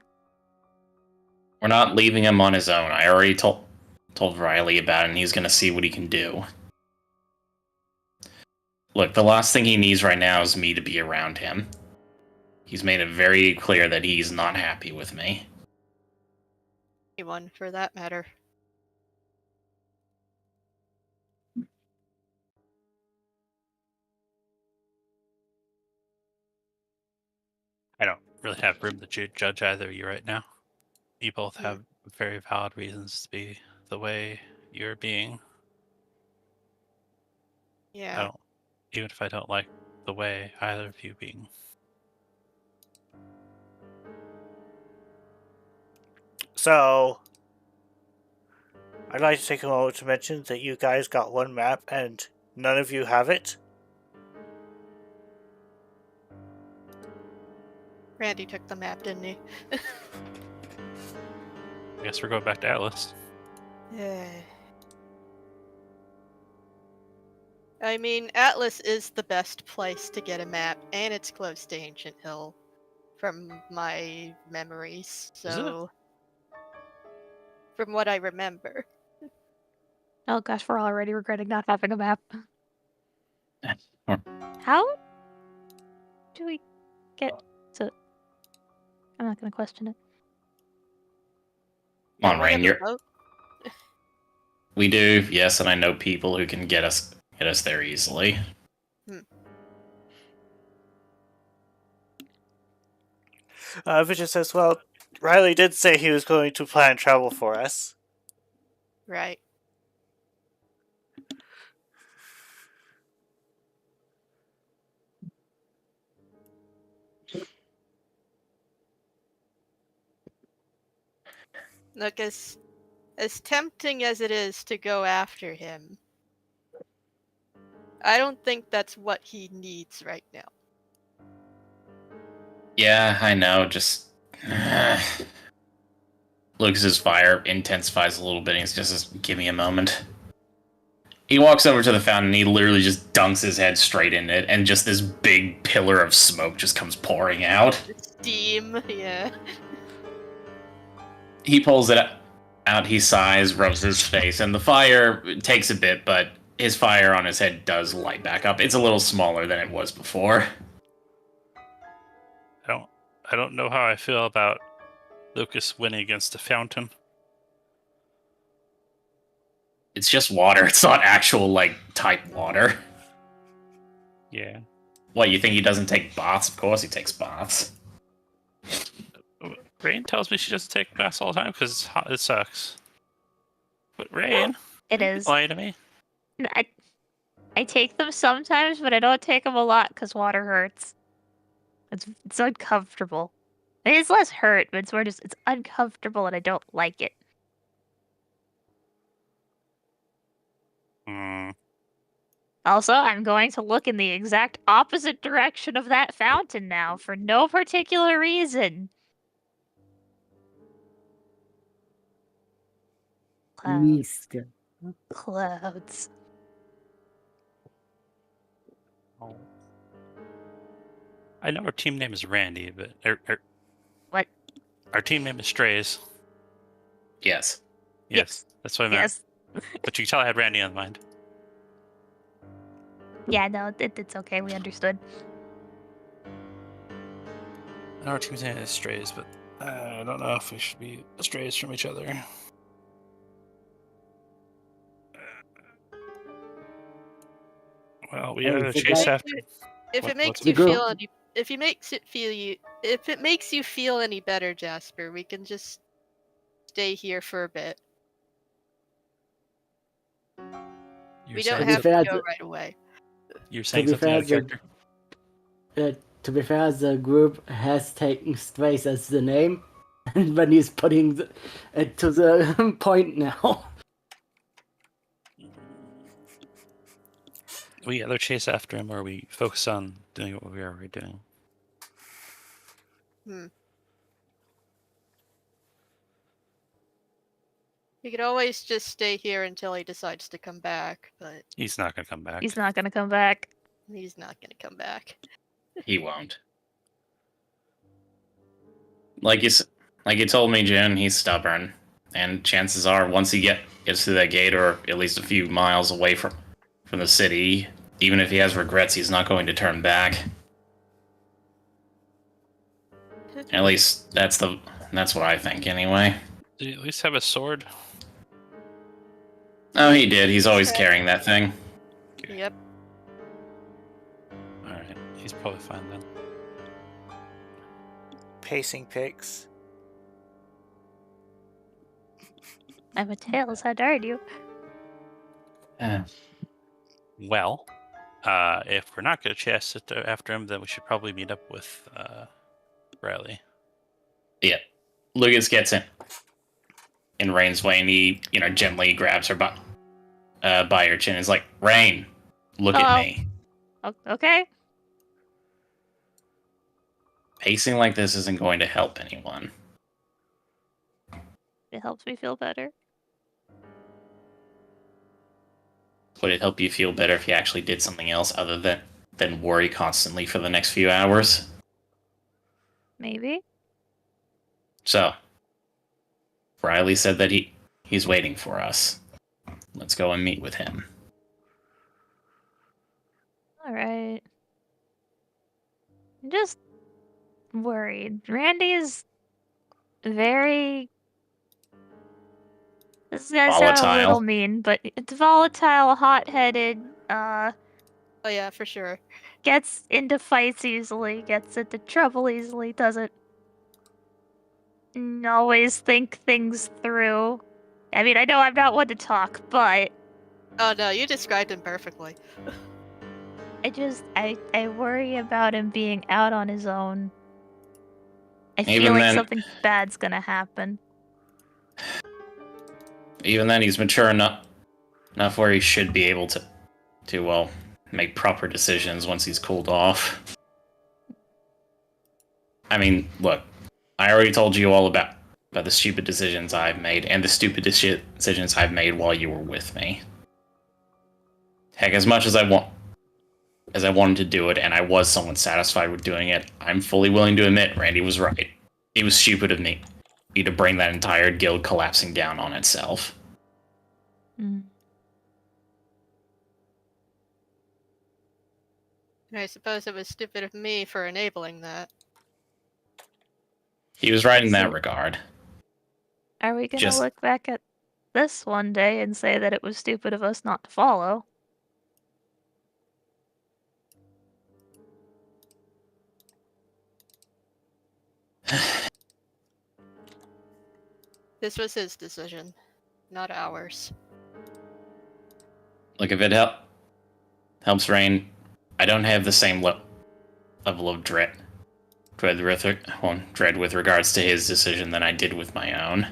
We're not leaving him on his own. I already told Riley about it, and he's gonna see what he can do. Look, the last thing he needs right now is me to be around him. He's made it very clear that he's not happy with me. Anyone, for that matter. I don't really have room to judge either of you right now. You both have very valid reasons to be the way you're being. Yeah. Even if I don't like the way either of you being. So, I'd like to take a moment to mention that you guys got one map and none of you have it. Randy took the map, didn't he? I guess we're going back to Atlas. Yeah. I mean, Atlas is the best place to get a map, and it's close to Ancient Hill, from my memories. So, from what I remember. Oh gosh, we're already regretting not having a map. How do we get to... I'm not gonna question it. Come on, We have Rain, a you're... boat. We do, yes, and I know people who can get us there easily. Vijay says, well, Riley did say he was going to plan travel for us. Right. Look, as tempting as it is to go after him, I don't think that's what he needs right now. Yeah, I know, just... Lucas's fire intensifies a little bit, and he's just, give me a moment. He walks over to the fountain, and he literally just dunks his head straight in it, and just this big pillar of smoke just comes pouring out. Steam, yeah. He pulls it out, he sighs, rubs his face, and the fire takes a bit, but his fire on his head does light back up. It's a little smaller than it was before. I don't know how I feel about Lucas winning against a fountain. It's just water. It's not actual, type water. Yeah. What, you think he doesn't take baths? Of course he takes baths. Rain tells me she doesn't take baths all the time because it's hot. It sucks. But Rain, It is. lie to me. I take them sometimes, but I don't take them a lot because water hurts. It's uncomfortable. It is less hurt, but it's more just, it's uncomfortable and I don't like it. Also, I'm going to look in the exact opposite direction of that fountain now for no particular reason. East. Clouds. Oh. I know our team name is Randy, but What? Our team name is Strays. Yes. Yes, that's what I meant. Yes. But you can tell I had Randy on mind. Yeah, no, it's okay. We understood. I know our team's name is Strays, but I don't know if we should be strays from each other. Well, we Hey, had a the chase guy- after. If it makes what's you the feel girl- any, if it makes you feel any better, Jasper, we can just stay here for a bit. You're We don't saying have fair, to go the- right away. You're saying be something out of fair, character. To be fair, the group has taken Strays as the name, but he's putting it to the point now. We either chase after him or we focus on doing what we are already doing. You could always just stay here until he decides to come back, but He's not gonna come back. He's not gonna come back. he's not going to come back. He won't. Like you told me, June, he's stubborn. And chances are, once he gets through that gate, or at least a few miles away from the city, even if he has regrets, he's not going to turn back. At least that's what I think, anyway. Did he at least have a sword? Oh, he did. He's always carrying that thing. Yep. Alright, he's probably fine then. Pacing pics. I'm a tails, how dare you? Well, if we're not going to chase after him, then we should probably meet up with Riley. Yeah. Lucas gets in Rain's way, and he, gently grabs her by her chin. And is like, Rain, look at me. Okay. Pacing like this isn't going to help anyone. It helps me feel better. Would it help you feel better if you actually did something else other than worry constantly for the next few hours? Maybe. So, Riley said that he's waiting for us. Let's go and meet with him. Alright. I'm just worried. Randy is very... This is gonna sound a Volatile. little mean, but it's volatile, hot-headed, Oh yeah, for sure. gets into fights easily, gets into trouble easily, doesn't always think things through. I mean, I know I'm not one to talk, but Oh no, you described him perfectly. I worry about him being out on his own. I Even feel like then- something bad's gonna happen. Even then, he's mature enough where he should be able to make proper decisions once he's cooled off. I mean, look, I already told you all about the stupid decisions I've made, and the stupid decisions I've made while you were with me. Heck, as much as I wanted to do it, and I was somewhat satisfied with doing it, I'm fully willing to admit Randy was right. It was stupid of me to bring that entire guild collapsing down on itself. I suppose it was stupid of me for enabling that. He was right in that regard. Are we gonna Just- look back at this one day and say that it was stupid of us not to follow? This was his decision, not ours. Like, if it helps Rain, I don't have the same level of dread with regards to his decision than I did with my own.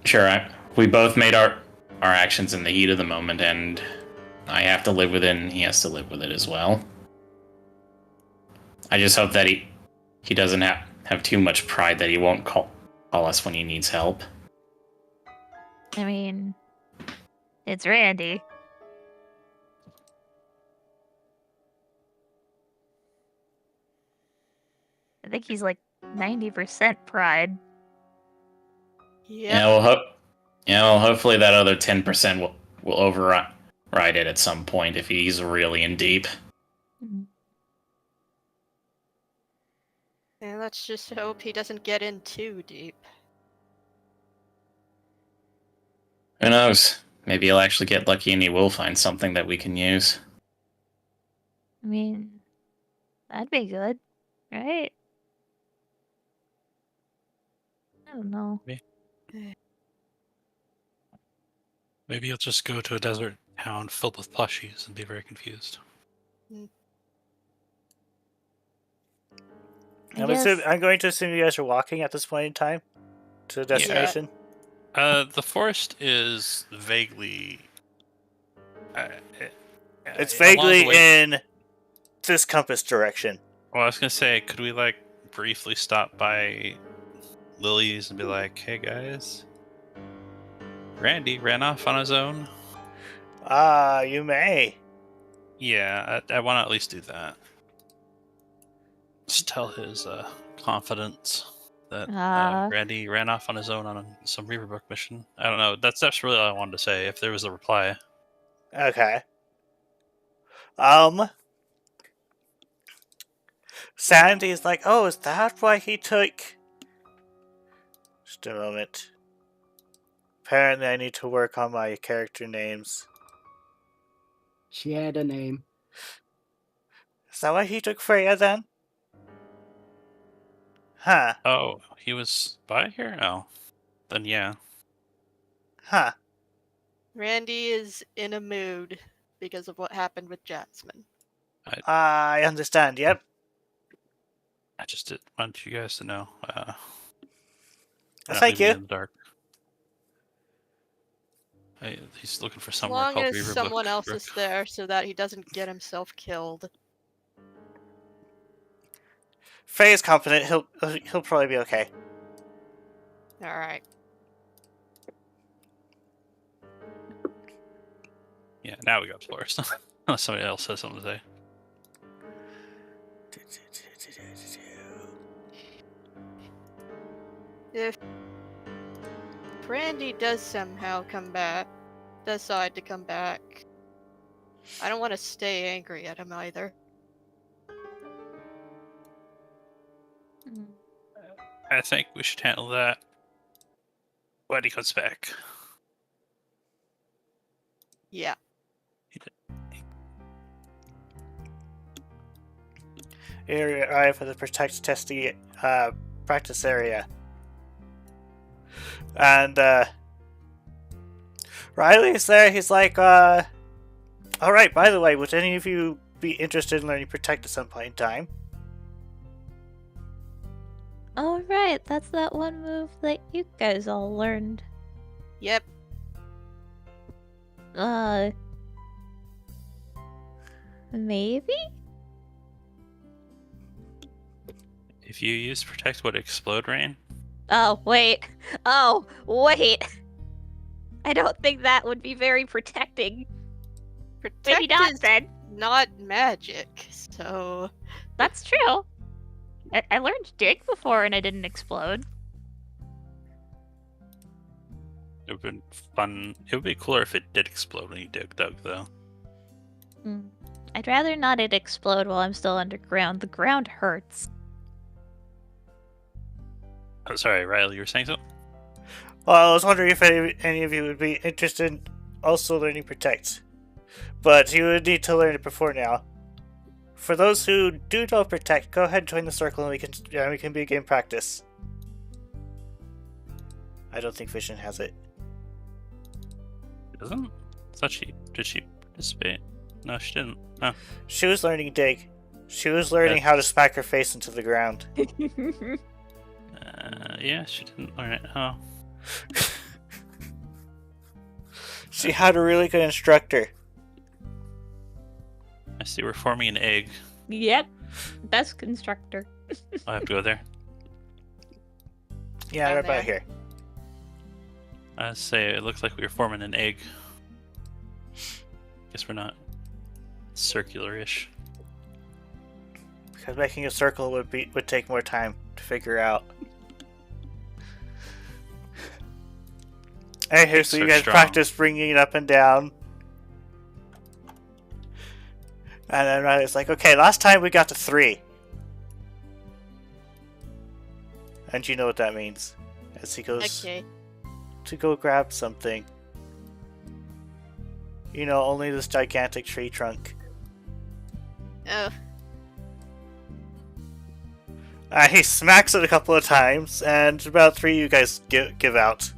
Sure, we both made our actions in the heat of the moment, and I have to live with it, and he has to live with it as well. I just hope that he doesn't have too much pride that he won't call us when he needs help. I mean, it's Randy. I think he's like 90% pride. Yep. Well, hopefully that other 10% will override it at some point if he's really in deep. And let's just hope he doesn't get in too deep. Who knows? Maybe he'll actually get lucky and he will find something that we can use. I mean, that'd be good, right? I don't know. Maybe he'll just go to a desert town filled with plushies and be very confused. I guess- I'm going to assume you guys are walking at this point in time to the destination. The forest is vaguely It's along the vaguely way- in this compass direction. Well, I was gonna say, could we like briefly stop by Lily's and be like, "Hey guys, Randy ran off on his own." You may. Yeah, I want to at least do that. Just tell his confidence that Randy ran off on his own on some Reaverbook mission. I don't know. That's really all I wanted to say. If there was a reply. Okay. Sandy's like, oh, is that why he took... Just a moment. Apparently I need to work on my character names. She had a name. Is that why he took Freya then? Huh. Oh, he was by here? Oh. Then yeah. Huh. Randy is in a mood because of what happened with Jasmine. I understand, yep. I just wanted you guys to know. Thank you. In the dark. He's looking for As somewhere long called as Reaverbook. someone else is there so that he doesn't get himself killed. Freya's confident he'll probably be okay. Alright. Yeah, now we got Flores. Unless somebody else has something to say. If Randy does somehow decide to come back, I don't want to stay angry at him either. I think we should handle that when he comes back. Yeah. You arrive at the protect testing practice area. And Riley's there. He's like, alright, by the way, would any of you be interested in learning protect at some point in time? Oh, right. That's that one move that you guys all learned. Yep. Maybe? If you use Protect, would it explode, Rain? Oh, wait. Oh, wait. I don't think that would be very protecting. Protect Maybe not, is then. not magic, so... That's true. I learned dig before and I didn't explode. It would have been fun. It would be cooler if it did explode when you dug, though. I'd rather not it explode while I'm still underground. The ground hurts. Oh, sorry, Riley, you were saying something? Well, I was wondering if any of you would be interested in also learning protect. But you would need to learn it before now. For those who do know protect, go ahead and join the circle and we can begin practice. I don't think Vision has it. It doesn't? I thought did she participate? No, she didn't. Oh. She was learning dig. She was learning how to smack her face into the ground. Yeah, she didn't learn it. Oh. She had a really good instructor. I see we're forming an egg. Yep. Best constructor. I have to go there. Yeah, Down right about there. here. I say it looks like we were forming an egg. Guess we're not circular-ish. Because making a circle would take more time to figure out. Anywho, so you guys practice bringing it up and down. And then Riley's like, okay, last time we got to 3. And you know what that means. As he goes to go grab something. You know, only this gigantic tree trunk. Oh. He smacks it a couple of times, and about 3 you guys give out.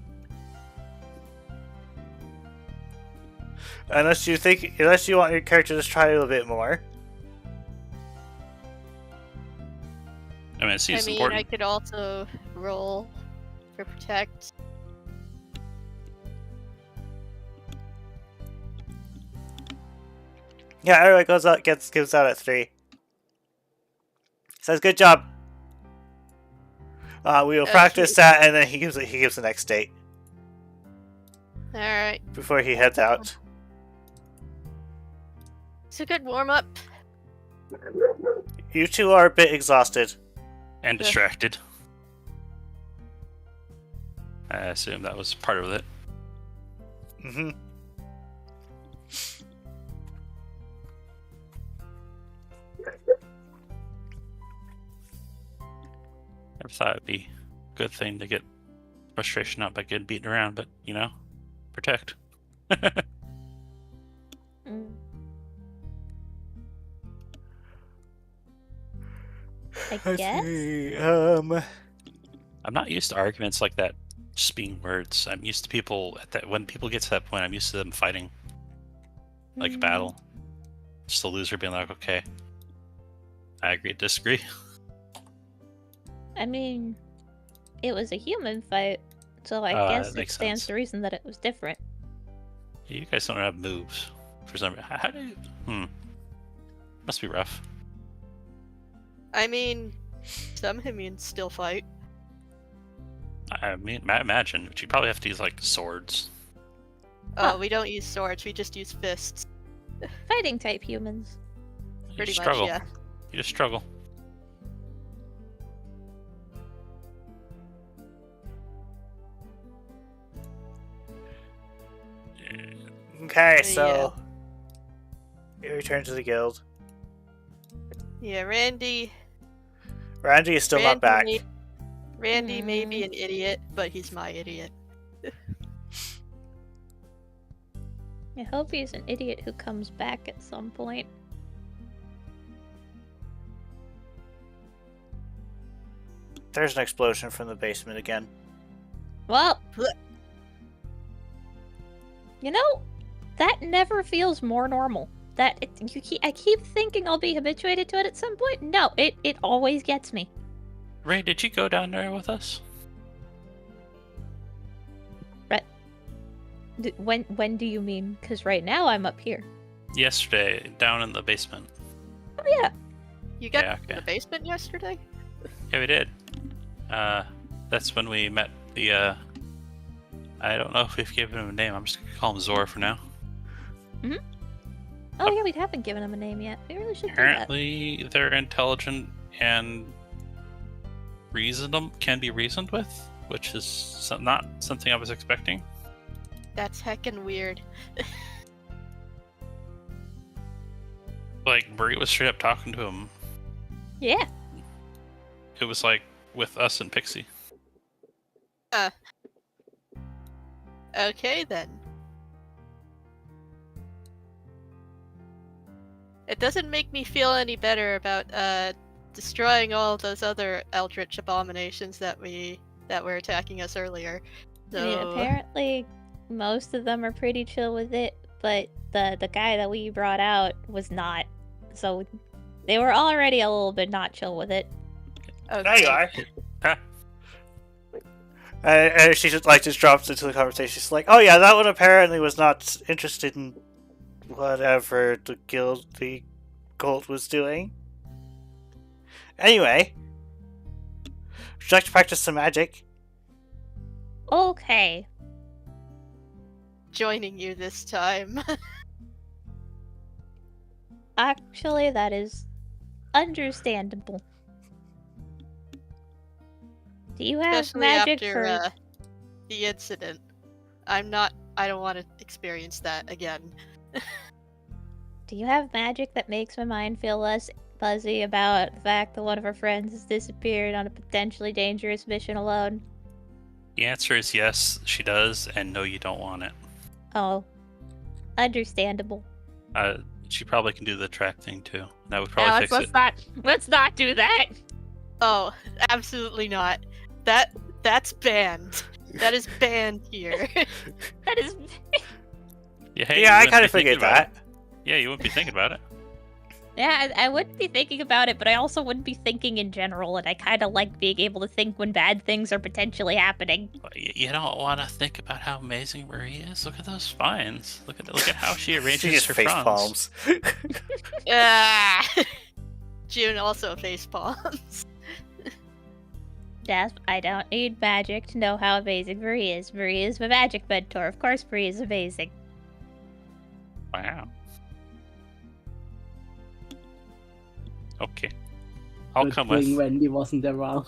Unless you want your character to try a little bit more. I mean, it seems I important. could also roll for protect. Yeah, everyone goes out, gives out at 3. Says, "Good job. We will practice that," and then he gives the next date All right. before he heads out. It's a good warm up. You two are a bit exhausted. And distracted. I assume that was part of it. Mm-hmm. Never thought it'd be a good thing to get frustration out by getting beaten around, but protect. Mm. I guess. See, I'm not used to arguments like that just being words. I'm used to people when people get to that point, I'm used to them fighting like a battle. Just the loser being like, okay, I agree to disagree. I mean, it was a human fight, so I guess that it makes stands sense. to reason that it was different. You guys don't have moves for some reason. How do you? Must be rough. I mean, some Himyans still fight. I mean, imagine, but you probably have to use like swords. Oh, we don't use swords. We just use fists. Fighting type humans. You Pretty just much, struggle. yeah. You just struggle. okay, so you return to the guild. Yeah, Randy. Randy is still not back. Randy may be an idiot, but he's my idiot. I hope he's an idiot who comes back at some point. There's an explosion from the basement again. Well, that never feels more normal. I keep thinking I'll be habituated to it at some point. No, it always gets me. Ray, did you go down there with us? When do you mean? Because right now I'm up here. Yesterday, down in the basement. Oh yeah. You got Yeah, to the basement yesterday? Yeah, we did. That's when we met the, I don't know if we've given him a name. I'm just gonna call him Zor for now. Oh yeah, we haven't given him a name yet. We really should do that. Apparently, they're intelligent and can be reasoned with, which is not something I was expecting. That's heckin' weird. Like, Marie was straight up talking to him. Yeah. It was like with us and Pixie. Okay then. It doesn't make me feel any better about destroying all those other eldritch abominations that were attacking us earlier. So... I mean, apparently most of them are pretty chill with it, but the guy that we brought out was not. So they were already a little bit not chill with it. Okay. There you are. Huh? And she just drops into the conversation. She's like, "Oh yeah, that one apparently was not interested in whatever the cult was doing. Anyway, would you like to practice some magic?" Okay. Joining you this time. Actually, that is understandable. Do you have Especially magic after for... the incident. I don't want to experience that again. Do you have magic that makes my mind feel less fuzzy about the fact that one of our friends has disappeared on a potentially dangerous mission alone? The answer is yes, she does, and no, you don't want it. Oh. Understandable. She probably can do the track thing too. That would probably Alex, fix it. let's not do that! Oh, absolutely not. That's banned. That is banned here. That is... Yeah, hey, Yeah, I you wouldn't kind be of figured thinking about that. it. Yeah, you wouldn't be thinking about it. Yeah, I wouldn't be thinking about it, but I also wouldn't be thinking in general, and I kind of like being able to think when bad things are potentially happening. You don't want to think about how amazing Marie is. Look at those spines. Look at how she arranges She just her face fronds. palms. Ah! June also face palms. Jasp, I don't need magic to know how amazing Marie is. Marie is my magic mentor. Of course, Marie is amazing. Wow. Okay. I'll Good come thing with. Wendy wasn't around.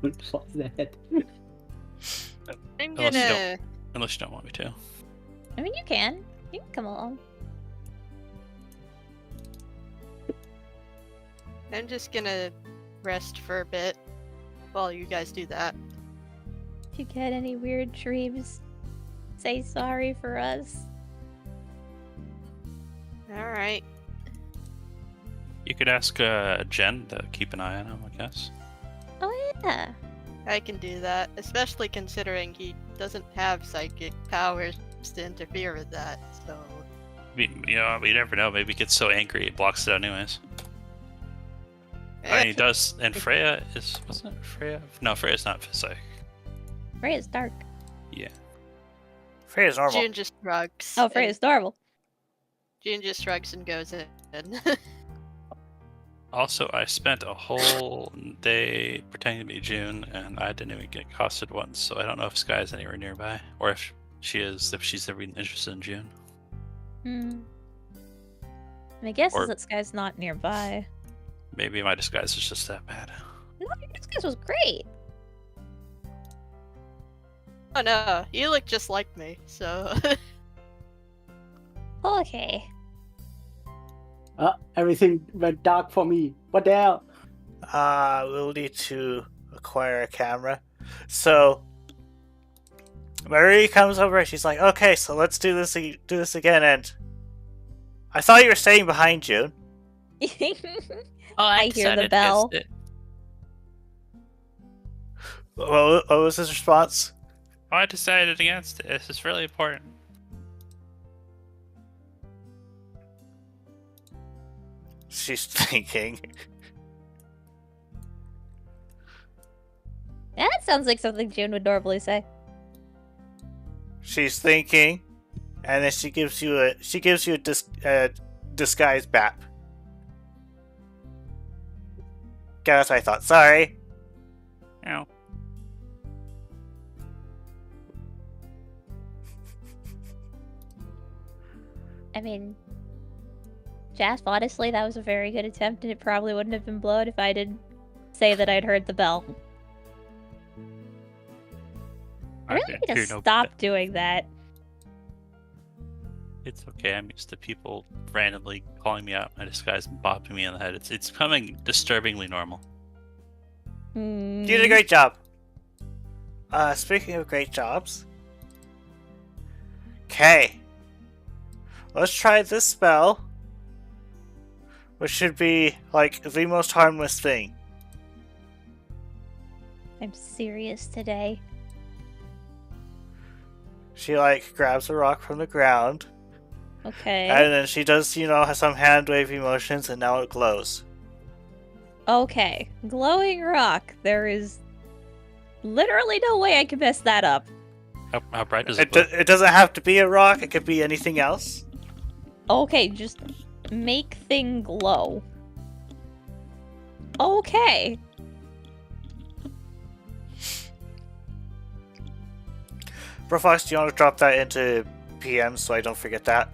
What was that? I'm Unless you gonna. Unless you don't want me to. I mean, you can. You can come along. I'm just gonna rest for a bit while you guys do that. If you get any weird dreams, say sorry for us. Alright. You could ask Jen to keep an eye on him, I guess. Oh, yeah. I can do that, especially considering he doesn't have psychic powers to interfere with that, so. You never know. Maybe he gets so angry it blocks it out anyways. And he does. And Freya is. Wasn't it Freya? No, Freya's not psychic. Freya's dark. Yeah. Freya's normal. June just shrugs. Oh, Freya's normal. June just shrugs and goes in. Also, I spent a whole day pretending to be June, and I didn't even get accosted once, so I don't know if Sky's anywhere nearby, or if she's ever interested in June. My guess Or- is that Sky's not nearby. Maybe my disguise is just that bad. No, your disguise was great. Oh no, you look just like me, so. Okay. Everything went dark for me. What the hell? We'll need to acquire a camera. So Marie comes over and she's like, "Okay, so let's do this again." And I thought you were staying behind, June. Oh, I hear the bell. What was his response? I decided against it. This is really important. She's thinking. That sounds like something June would normally say. She's thinking, and then she gives you a disguise bap. Guess I thought. Sorry. Ow. I mean, Jasp, honestly, that was a very good attempt, and it probably wouldn't have been blown if I didn't say that I'd heard the bell. I really need to stop doing that. It's okay. I'm used to people randomly calling me out in my disguise and bopping me on the head. It's becoming disturbingly normal. You did a great job. Speaking of great jobs. Okay. Let's try this spell. Which should be, like, the most harmless thing. I'm serious today. She, like, grabs a rock from the ground. Okay. And then she does, some hand wavy motions, and now it glows. Okay. Glowing rock. There is literally no way I can mess that up. How bright does it glow? It doesn't have to be a rock, it could be anything else. Okay, just make thing glow. Okay. Brofox, do you want to drop that into PM so I don't forget that?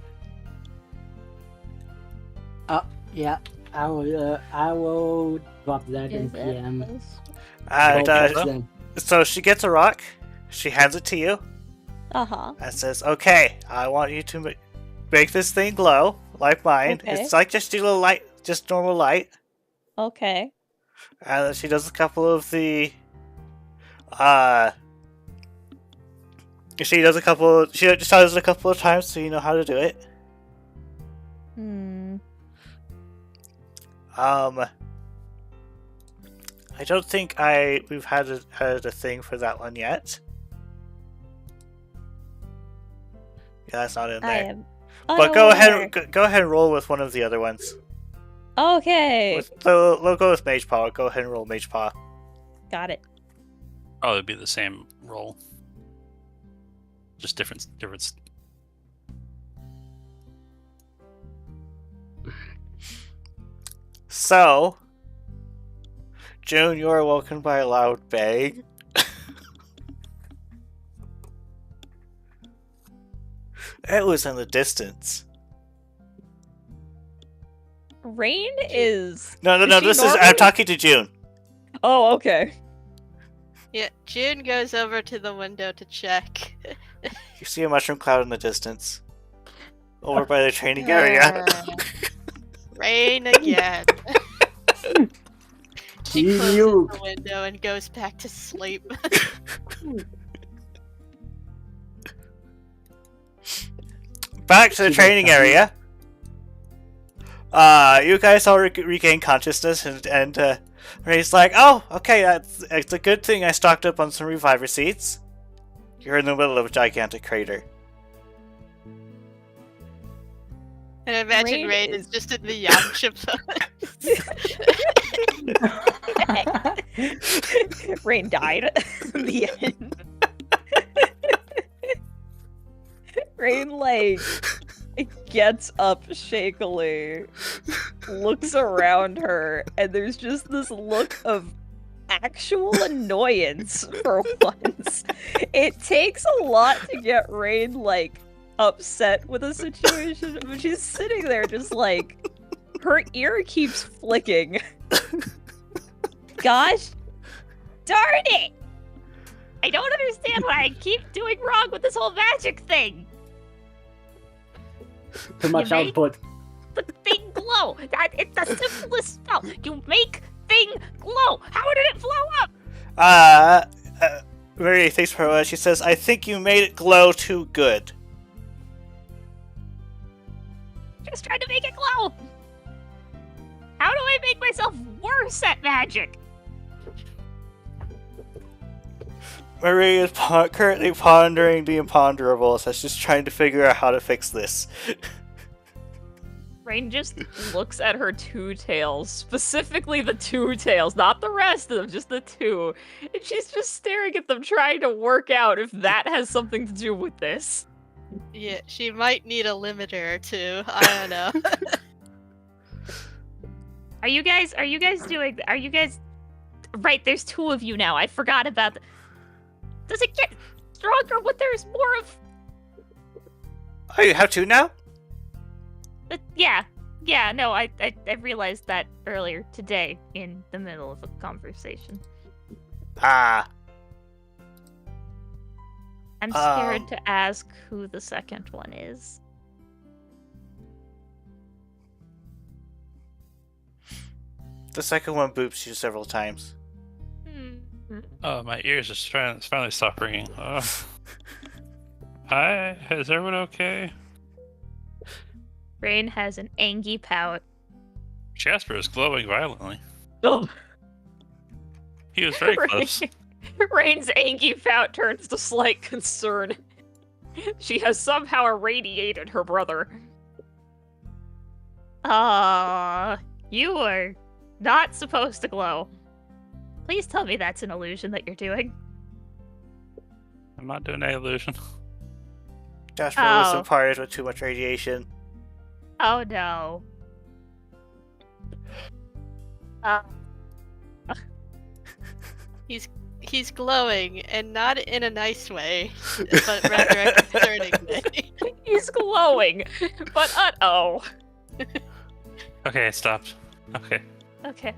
Yeah. I will drop that in PM. And Then. so she gets a rock, she hands it to you, Uh-huh. and says, "Okay, I want you to make this thing glow like mine. Okay. It's like just a little light, just normal light." Okay. And then she does a couple of the, she just does it a couple of times so you know how to do it. I don't think we've had a thing for that one yet. Yeah, that's not in I there. am But go ahead and roll with one of the other ones. Okay. With the logo is Mage Paw. Go ahead and roll Mage Paw. Got it. Oh, it'd be the same roll. Just different. So, June, you are awoken by a loud bang. It was in the distance. Rain is. No. Is she This is. normal? I'm talking to June. Oh, okay. Yeah, June goes over to the window to check. You see a mushroom cloud in the distance, over by the training area. Rain again. She closes You. the window and goes back to sleep. Back to the She training does area. You guys all regain consciousness, and Ray's like, "Oh, okay, it's a good thing I stocked up on some reviver seeds." You're in the middle of a gigantic crater. And imagine Rain Rain is- is just in the Yamcha pose. Rain died in the end. Rain, like, gets up shakily, looks around her, and there's just this look of actual annoyance for once. It takes a lot to get Rain, like, upset with a situation, but she's sitting there just like, her ear keeps flicking. Gosh darn it! I don't understand what I keep doing wrong with this whole magic thing. Too much You made- output. The thing glow. It's the simplest spell. You make thing glow. How did it blow up? Maria thinks for a while. She says, "I think you made it glow too good." Just trying to make it glow. How do I make myself worse at magic? Maria is currently pondering the imponderables. That's just trying to figure out how to fix this. Rain just looks at her two tails, specifically the two tails, not the rest of them, just the two. And she's just staring at them, trying to work out if that has something to do with this. Yeah, she might need a limiter or two. I don't know. Are you guys right, there's two of you now. I forgot about Does it get stronger when there's more of Oh, you have two now? Yeah, no, I realized that earlier today in the middle of a conversation. Ah. I'm scared to ask who the second one is. The second one boops you several times. Oh, my ears are finally stop ringing. Hi, is everyone okay? Rain has an angry pout. Jasper is glowing violently. Oh. He was very close. Rain's angry pout turns to slight concern. She has somehow irradiated her brother. You are not supposed to glow. Please tell me that's an illusion that you're doing. I'm not doing any illusion. Jasper was imparted with too much radiation. Oh no. He's glowing, and not in a nice way, but rather a concerning way. He's glowing, but uh-oh. Okay, it stopped. Okay. Okay,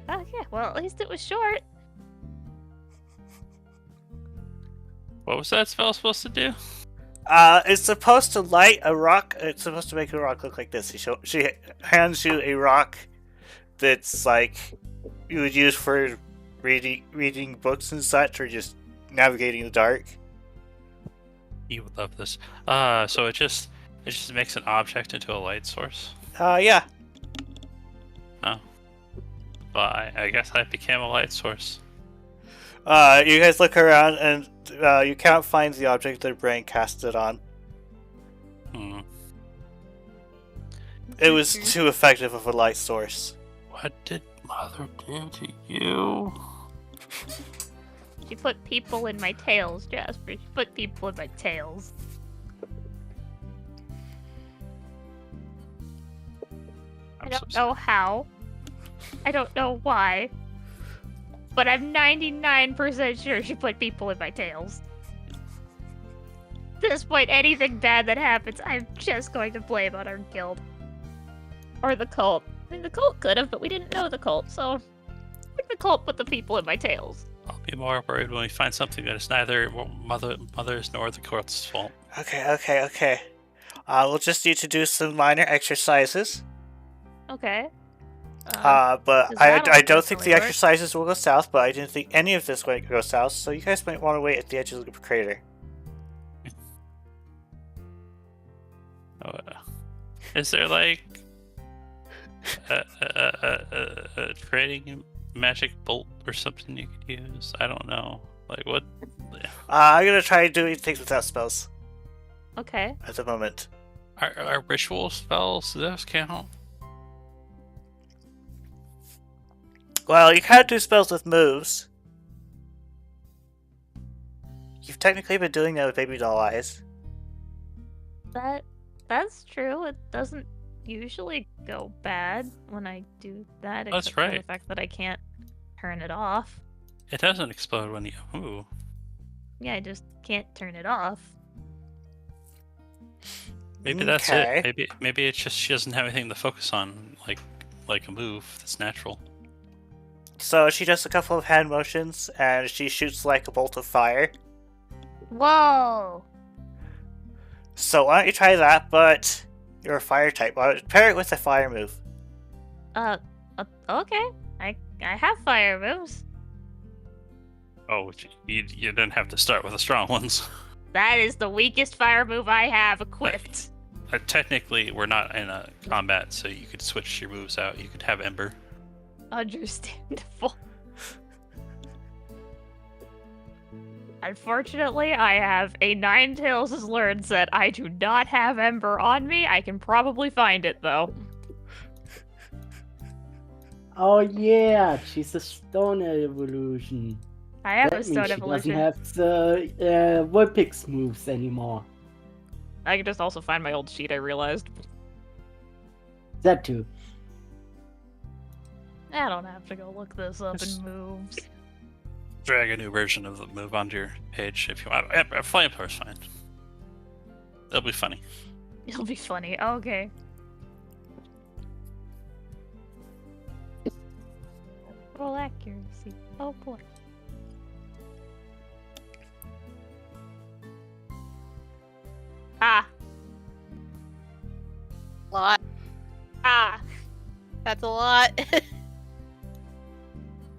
well at least it was short. What was that spell supposed to do? It's supposed to light a rock. It's supposed to make a rock look like this. She hands you a rock that's like you would use for reading books and such, or just navigating the dark. You would love this. So it just makes an object into a light source. Yeah. Oh. Well, I guess I became a light source. You guys look around and you can't find the object that Brain cast it on. Hmm. It was too effective of a light source. What did Mother do to you? She put people in my tails, Jasper. She put people in my tails. I don't know how. I don't know why. But I'm 99% sure she put people in my tails. At this point, anything bad that happens, I'm just going to blame on our guild. Or the cult. I mean, the cult could have, but we didn't know the cult, so I think the cult put the people in my tails. I'll be more worried when we find something that is neither mother's nor the court's fault. Okay. We'll just need to do some minor exercises. Okay. But Is I that don't think the work? exercises will go south, but I didn't think any of this would go south, so you guys might want to wait at the edge of the crater. Is there like a trading magic bolt or something you could use? I don't know. Like what? I'm gonna try doing things without spells Okay. at the moment. Are ritual spells, do those count? Well, you can't do spells with moves. You've technically been doing that with baby doll eyes. That's true. It doesn't usually go bad when I do that, That's except for right. the fact that I can't turn it off. It doesn't explode when you move. Yeah, I just can't turn it off. Maybe that's Okay. it. Maybe it's just she doesn't have anything to focus on, like a move that's natural. So she does a couple of hand motions, and she shoots like a bolt of fire. Whoa! So why don't you try that, but you're a fire type. Why don't pair it with a fire move. Okay. I have fire moves. Oh, you didn't have to start with the strong ones. That is the weakest fire move I have equipped. Technically, we're not in a combat, so you could switch your moves out. You could have Ember. Understandable. Unfortunately, I have a Ninetales' Learned set. I do not have Ember on me. I can probably find it, though. Oh yeah, she's a stone evolution. I have That a Stone means she Evolution. doesn't have the Whippix moves anymore. I can just also find my old sheet, I realized. That too. I don't have to go look this up in moves. Drag a new version of the move onto your page if you want. Flamethrower's fine. It'll be funny. It'll be funny. Okay. Roll accuracy. Oh boy. Ah. Lot. Ah. That's a lot.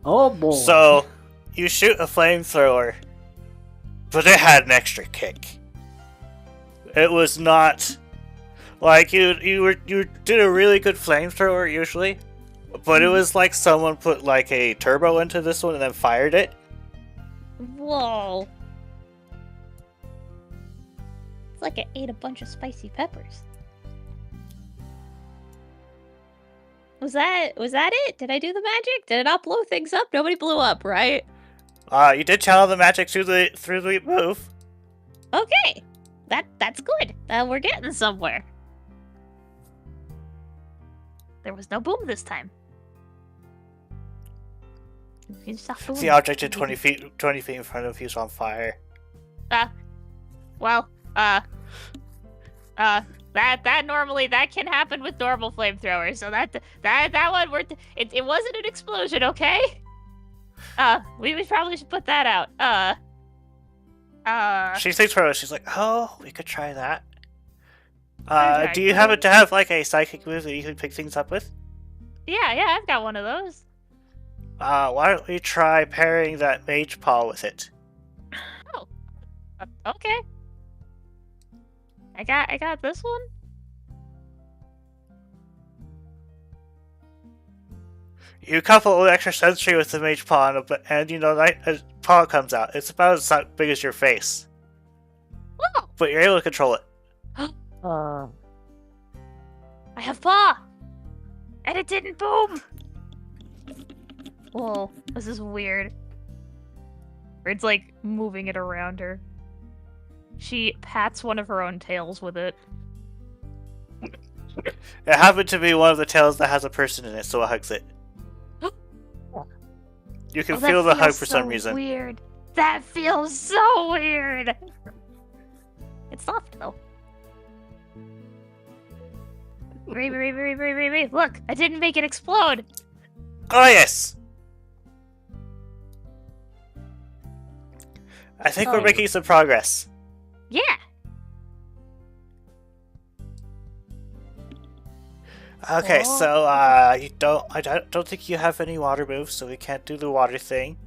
Oh boy. So you shoot a flamethrower, but it had an extra kick. It was not like you did a really good flamethrower usually, but it was like someone put like a turbo into this one and then fired it. Whoa. It's like I ate a bunch of spicy peppers. Was that it? Did I do the magic? Did it not blow things up? Nobody blew up, right? You did channel the magic through the move. Okay. That's good. We're getting somewhere. There was no boom this time. You just stop booming. The object at 20 feet in front of you is on fire. Well, that normally that can happen with normal flamethrowers. So that one it wasn't an explosion, okay? We probably should put that out. She thinks for us. She's like, oh, we could try that. Okay. Do you happen to have like a psychic move that you can pick things up with? Yeah, I've got one of those. Why don't we try pairing that mage paw with it? Okay. I got this one. You couple an extra sensory with the mage paw, and you know, a paw comes out. It's about as big as your face. Whoa! But you're able to control it. I have paw! And it didn't boom! Whoa, this is weird. It's like moving it around her. She pats one of her own tails with it. It happened to be one of the tails that has a person in it, so it hugs it. You can feel the hug for some reason. Weird. That feels so weird. It's soft though. Raby, look! I didn't make it explode! Oh yes! I think we're making some progress. Yeah! Okay, Oh. so I don't think you have any water moves, so we can't do the water thing.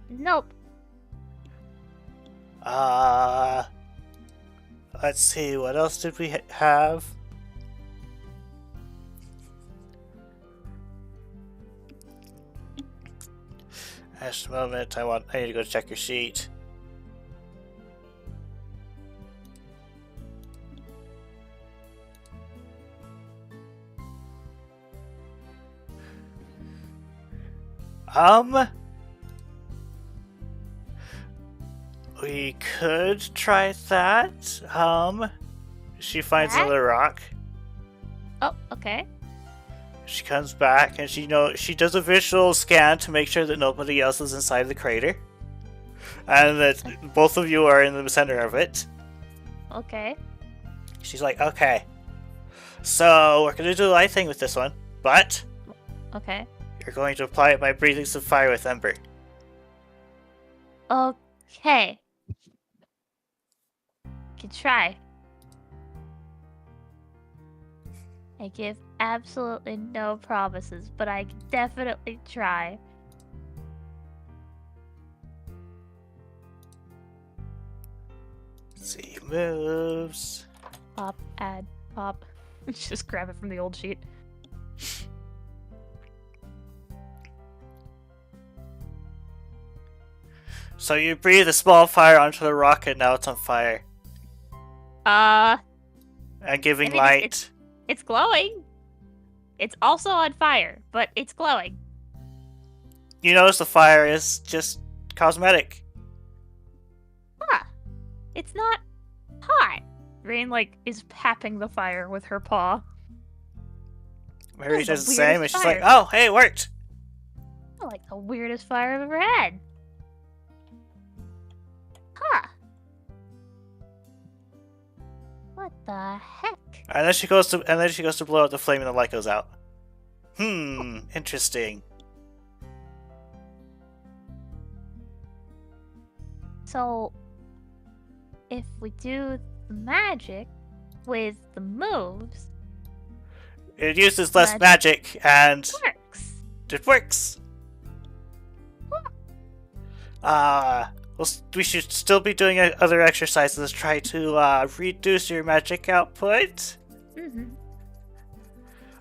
Nope. Let's see, what else did we have? Just a moment, I need to go check your sheet. We could try that. She finds That? another rock. Oh, okay. She comes back and she does a visual scan to make sure that nobody else is inside the crater. And that both of you are in the center of it. Okay. She's like, okay. So we're gonna do the light thing with this one, but Okay. you're going to apply it by breathing some fire with Ember. Okay. Can try. I give absolutely no promises, but I can definitely try. Let's see, moves. Pop, add, pop. Just grab it from the old sheet. So you breathe a small fire onto the rock and now it's on fire. And giving I mean, light. It's glowing. It's also on fire, but it's glowing. You notice the fire is just cosmetic. Huh. It's not hot. Rain, like, is papping the fire with her paw. Mary This is does the the same and weirdest she's like, fire. oh, hey, it worked. Like the weirdest fire I've ever had. Huh. What the heck? And then she goes to blow out the flame and the light goes out. Interesting. So, if we do the magic with the moves, It uses less magic and it works. it works. We should still be doing other exercises. Try to reduce your magic output. Mm-hmm.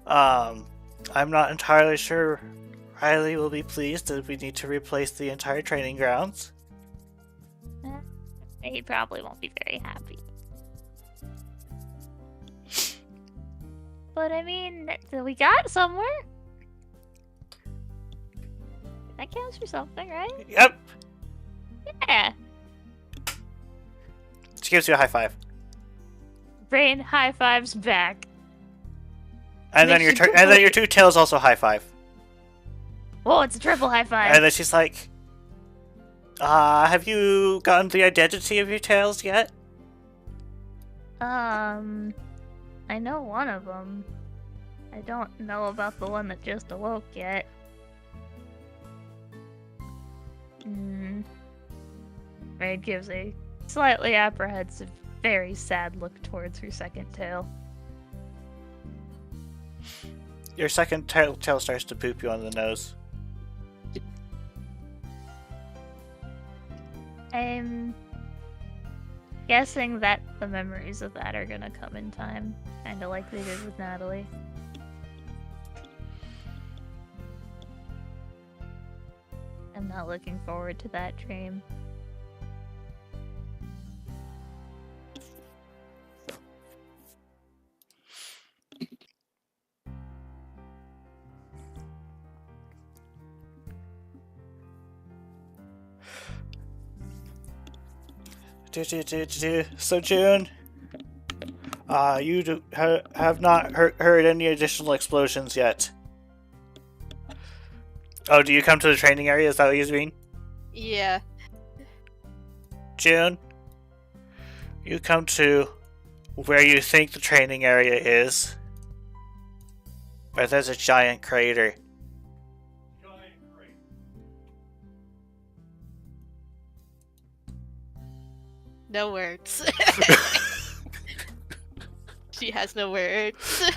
I'm not entirely sure Riley will be pleased that we need to replace the entire training grounds. He probably won't be very happy. But I mean, we got somewhere. That counts for something, right? Yep. Yeah. She gives you a high five. Brain high fives back. And then Makes your you and then your complete. two tails also high five. Whoa, it's a triple high five. And then she's like, have you gotten the identity of your tails yet? I know one of them. I don't know about the one that just awoke yet. Maid gives a slightly apprehensive, very sad look towards her second tail. Your second tail starts to poop you on the nose. I'm guessing that the memories of that are gonna come in time, kinda like they did with Natalie. I'm not looking forward to that dream. So June, you have not heard any additional explosions yet. Oh, do you come to the training area? Is that what you mean? Yeah. June, you come to where you think the training area is, where there's a giant crater. No words. She has no words.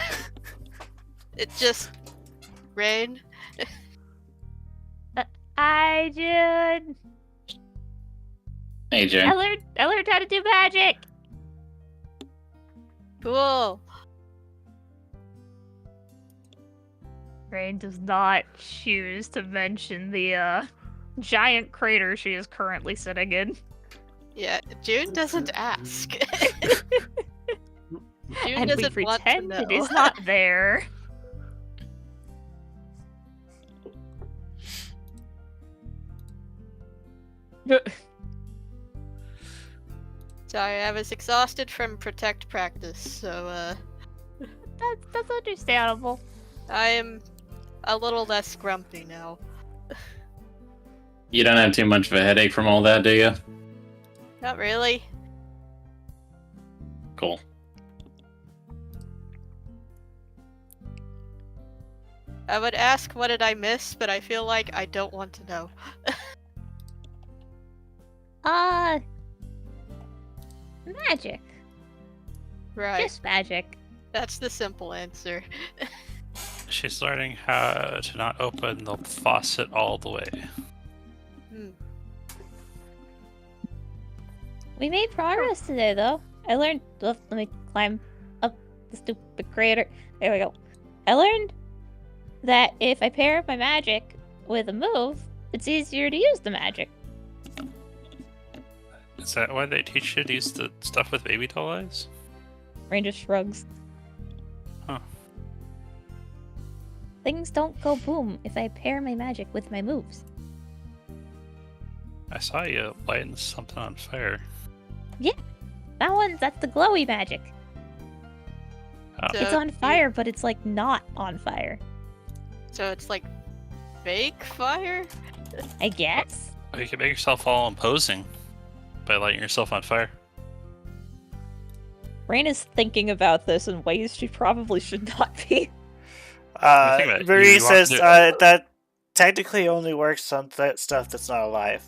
It's just rain. Hi, June. Hey, June. I learned how to do magic. Cool. Rain does not choose to mention the giant crater she is currently sitting in. Yeah, June doesn't ask. June And we doesn't want to pretend know. it is not there. Sorry, I was exhausted from protect practice, so That's understandable. I am a little less grumpy now. You don't have too much of a headache from all that, do you? Not really. Cool. I would ask what did I miss, but I feel like I don't want to know. Magic. Right. Just magic. That's the simple answer. She's learning how to not open the faucet all the way. We made progress today, though. I learned. Let me climb up the stupid crater. There we go. I learned that if I pair my magic with a move, it's easier to use the magic. Is that why they teach you to use the stuff with baby doll eyes? Rain just shrugs. Huh. Things don't go boom if I pair my magic with my moves. I saw you lighting something on fire. That's the glowy magic. Oh. So It's on fire, but it's like not on fire. So it's like fake fire? I guess. Oh, you can make yourself all imposing by lighting yourself on fire. Rain is thinking about this in ways she probably should not be. Think about it. Marie You walk says through- that technically only works on stuff that's not alive.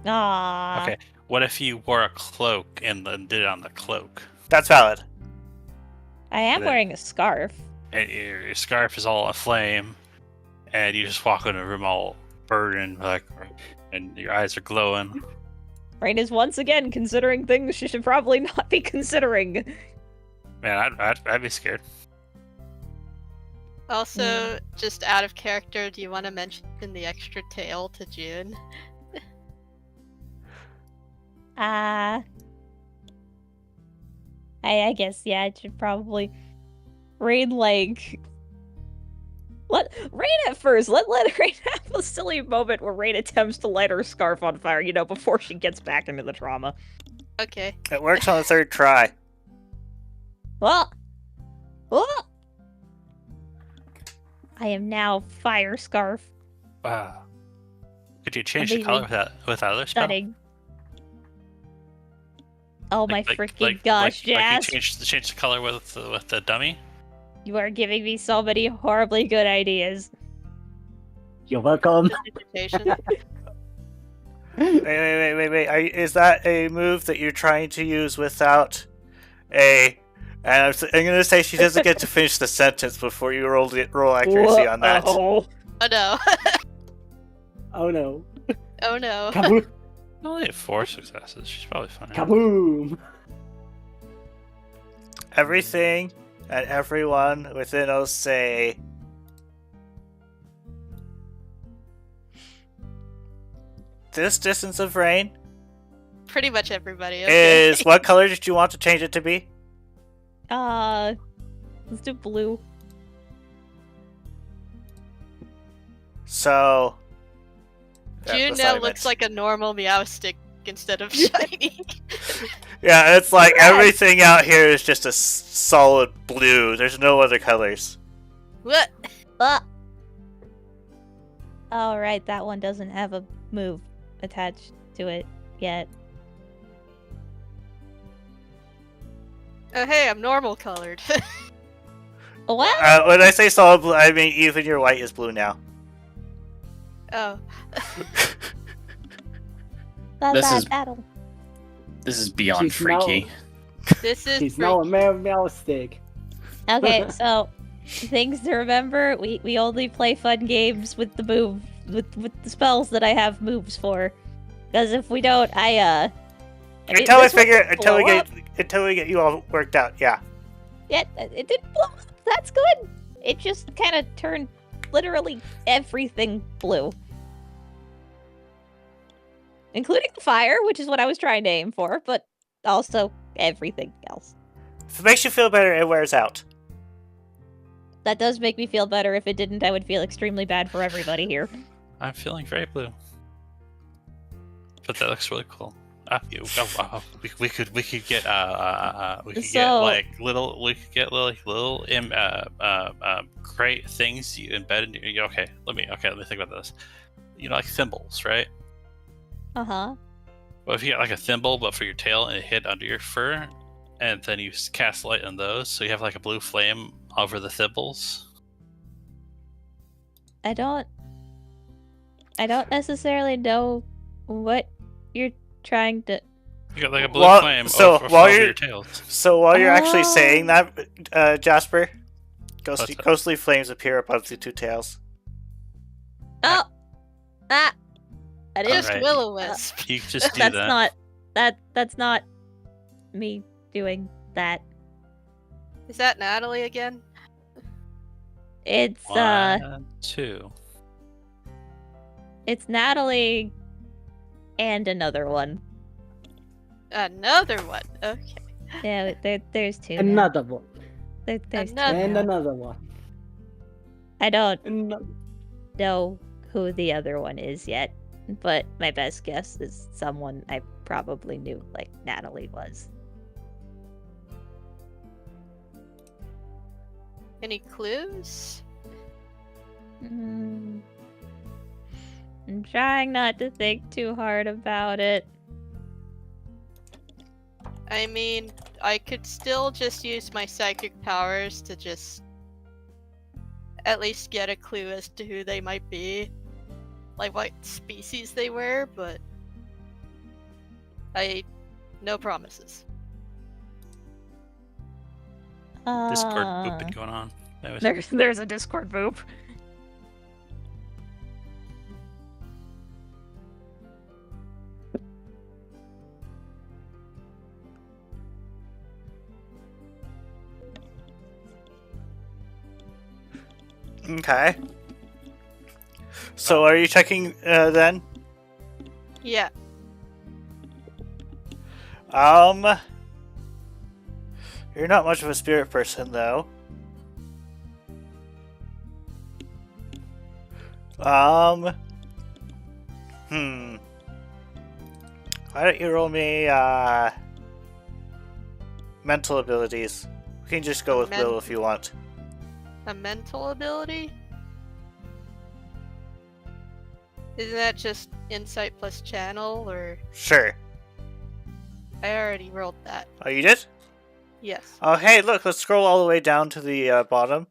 Ah. Okay, what if you wore a cloak and then did it on the cloak? That's valid. I am Then- wearing a scarf. And your scarf is all aflame, and you just walk in a room all burdened, and your eyes are glowing. Rain is once again considering things she should probably not be considering. Man, I'd be scared. Also, just out of character, do you want to mention the extra tail to June? I guess, yeah, I should probably Rain let Rain at first. Let Rain have a silly moment where Rain attempts to light her scarf on fire, before she gets back into the trauma. Okay. It works on the third try. Well, I am now fire scarf. Wow. Could you change the Amazing. color with that other spell? Stunning. Oh my Like- freaking like- gosh, like Jazz. you change the color with the dummy? You are giving me so many horribly good ideas. You're welcome. Interpretation. Wait. Is that a move that you're trying to use without a... And I'm going to say she doesn't get to finish the sentence before you roll accuracy on that. Oh, Oh no. oh no. Oh no. Kaboom! I only have 4 successes. She's probably fine. Kaboom! Everything and everyone within, I'll say... This distance of rain Pretty much everybody. Okay. is... What color did you want to change it to be? Let's do blue. So... June that's now what I looks meant. like a normal Meowstic pink instead of shiny. Yeah, it's like Correct. everything out here is just a solid blue. There's no other colors. What? All right, that one doesn't have a move attached to it yet. Oh, hey, I'm normal colored. What? When I say solid blue, I mean even your white is blue now. Oh. That'll. This is beyond She's now- freaky. This is She's now a meow stick. Okay, so things to remember: we only play fun games with the move with the spells that I have moves for. Because if we don't, I mean, Until this one didn't blow up. until we get you all worked out. Yeah. Yeah, it didn't blow up. That's good. It just kind of turned literally everything blue. Including the fire, which is what I was trying to aim for, but also everything else. If it makes you feel better, it wears out. That does make me feel better. If it didn't, I would feel extremely bad for everybody here. I'm feeling very blue. But that looks really cool. We could get great things you embed in your. Okay, let me think about this. You know, like thimbles, right? Uh-huh. Well, if you get like a thimble, but for your tail, and it hit under your fur, and then you cast light on those, so you have like a blue flame over the thimbles. I don't necessarily know what you're trying to. You got like a blue Well, flame so over while your you're- tails. So while you're actually Oh. saying that, Jasper, What's that? ghostly flames appear above the two tails. Oh! Ah! I didn't. Just Alright. Will-O-Wisp. You just do That's that. not. That's not me doing that. Is that Natalie again? It's One, two. it's Natalie and another one. Another one. Okay. Yeah, there's two. now. Another one. There's two Another And now. another one. I don't Another. know who the other one is yet, but my best guess is someone I probably knew, like Natalie was. Any clues? I'm trying not to think too hard about it. I mean, I could still just use my psychic powers to just at least get a clue as to who they might be. Like what species they were, but no promises. Discord booping going on. That was- There's a Discord boop. Okay. So are you checking then? Yeah. You're not much of a spirit person though. Why don't you roll me mental abilities? We can just go with Will if you want. A mental ability? Isn't that just insight plus channel, or Sure. I already rolled that? Oh, you did? Yes. Oh, hey, look, let's scroll all the way down to the bottom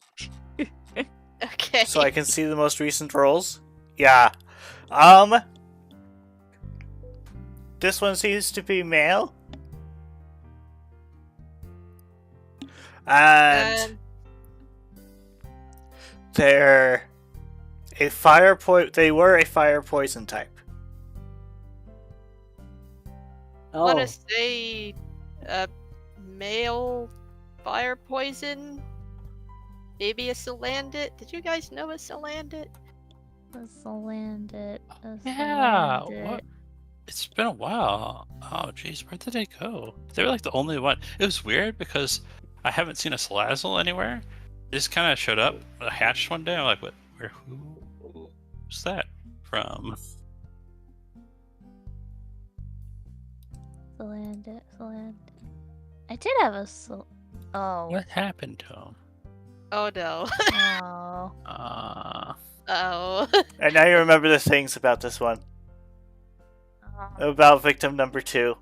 Okay. so I can see the most recent rolls. Yeah. This one seems to be male. And they're a they were a fire poison type. I want Oh, to say male fire poison. Maybe a Salandit. Did you guys know a Salandit? Yeah. What? It's been a while. Oh, jeez, where did they go? They were like the only one. It was weird because I haven't seen a Salazzle anywhere. It just kind of showed up, hatched one day. I'm like, what? Who's that from? Soland. I did have a Oh. What happened to him? Oh no. Oh. Oh. And now you remember the things about this one. About victim number 2.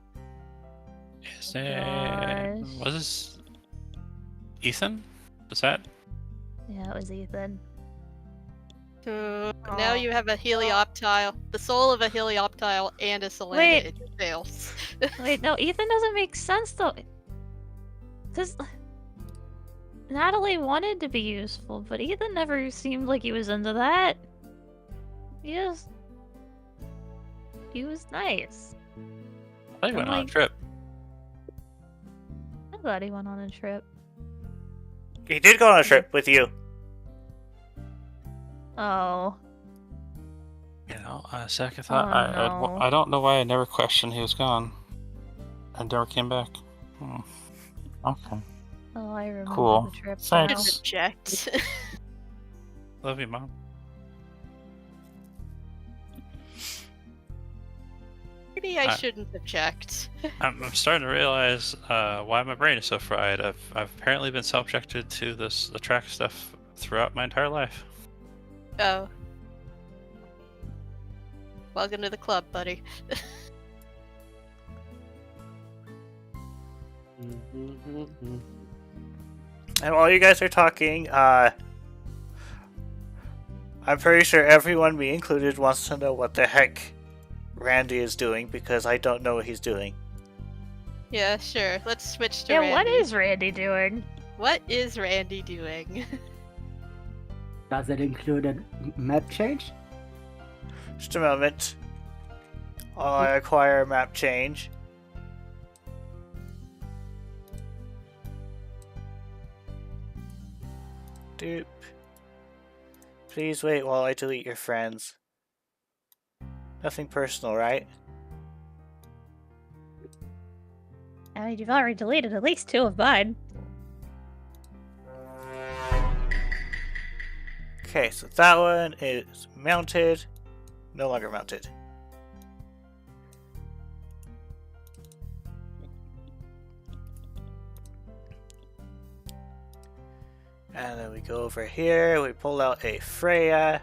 Is there... Gosh. Was this Ethan? Was that? Yeah, it was Ethan. Now you have a helioptile, the soul of a helioptile, and a Solanda in your tails. Wait, no, Ethan doesn't make sense though. Because Natalie wanted to be useful, but Ethan never seemed like he was into that. He was nice. I went on a like- trip. I'm glad he went on a trip. He did go on a trip with you. Oh. You know, on a second thought, Oh, no. I don't know why I never questioned he was gone. I never came back. Okay. Oh, I remember Cool. the trip Thanks. now. Just checked. Love you, Mom. Maybe I shouldn't have checked. I'm starting to realize why my brain is so fried. I've apparently been subjected to the track stuff throughout my entire life. Oh. Welcome to the club, buddy. And while you guys are talking, I'm pretty sure everyone, me included, wants to know what the heck Randy is doing, because I don't know what he's doing. Yeah, sure. Let's switch to Yeah, Randy. what is Randy doing? What is Randy doing? Does it include a map change? Just a moment. I acquire a map change. Doop. Please wait while I delete your friends. Nothing personal, right? I mean, you've already deleted at least 2 of mine. Okay, so that one is mounted. No longer mounted. And then we go over here, we pull out a Freya.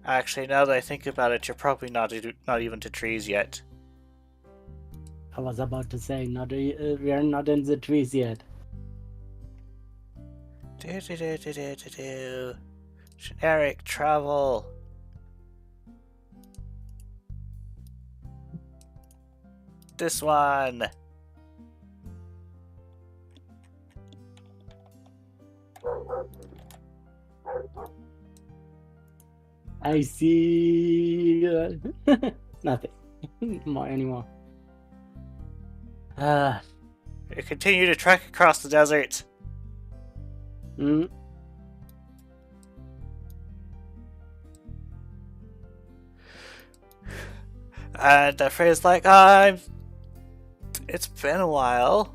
Actually, now that I think about it, you're probably not even to trees yet. I was about to say, we are not in the trees yet. Generic travel. This one. I see nothing more anymore. You continue to trek across the desert. Mm. And Freya's like, it's been a while.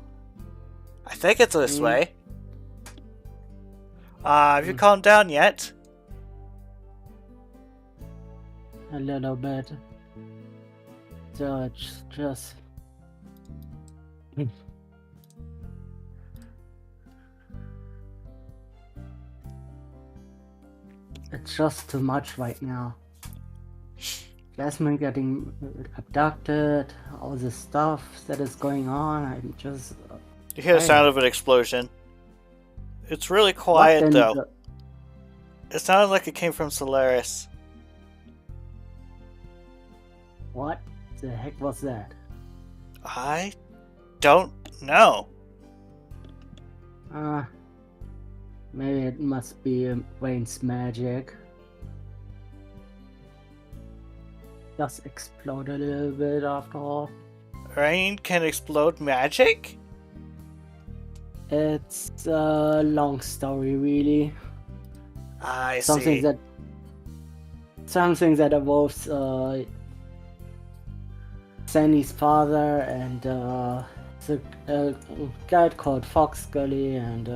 I think it's this way. Have you calmed down yet? A little bit. So it's just. It's just too much right now. Jasmine getting abducted, all the stuff that is going on. I'm just. You hear the sound of an explosion. It's really quiet though. It sounded like it came from Solaris. What the heck was that? I don't know. Maybe it must be Wayne's magic. Just explode a little bit after all. Rain can explode magic? It's a long story, really. I Something see. that involves Sandy's father and a guy called Fox Gully, and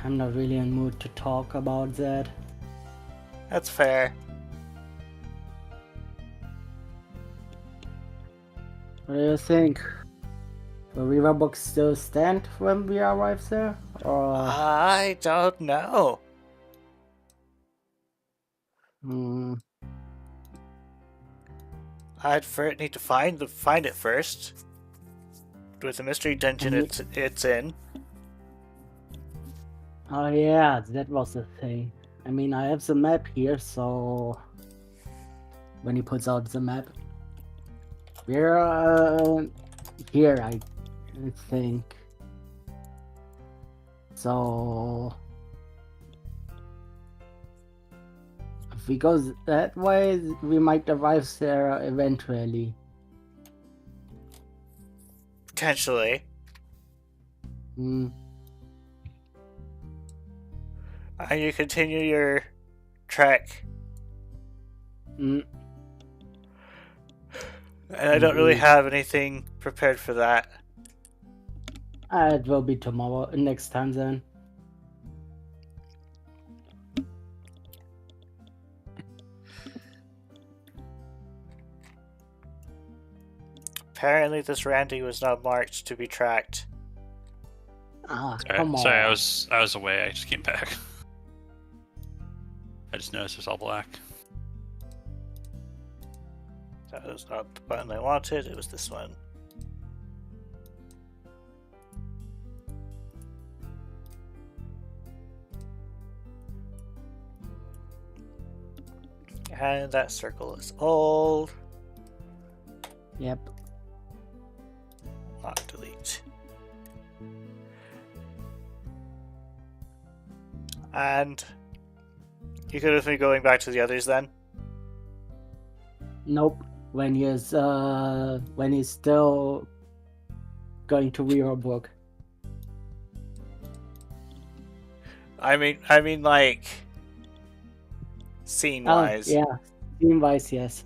I'm not really in mood to talk about that. That's fair. What do you think? Will Riverbook still stand when we arrive there? Or I don't know. I'd need to find it first. With the mystery dungeon it's in. Oh yeah, that was the thing. I mean, I have the map here, so when he puts out the map, we're here, I think. So if we go that way, we might arrive there eventually. Potentially. Hmm. And you continue your trek. Mm. And I don't really have anything prepared for that. It will be tomorrow, next time then. Apparently this Randy was not marked to be tracked. Ah, Sorry, come on. sorry, I was away. I just came back. I just noticed it's all black. That was not the button I wanted, it was this one. And that circle is old. Yep. Not delete. And you could have been going back to the others then? Nope. When he's still going to Riverbook. I mean like scene wise. Yeah, scene wise, yes.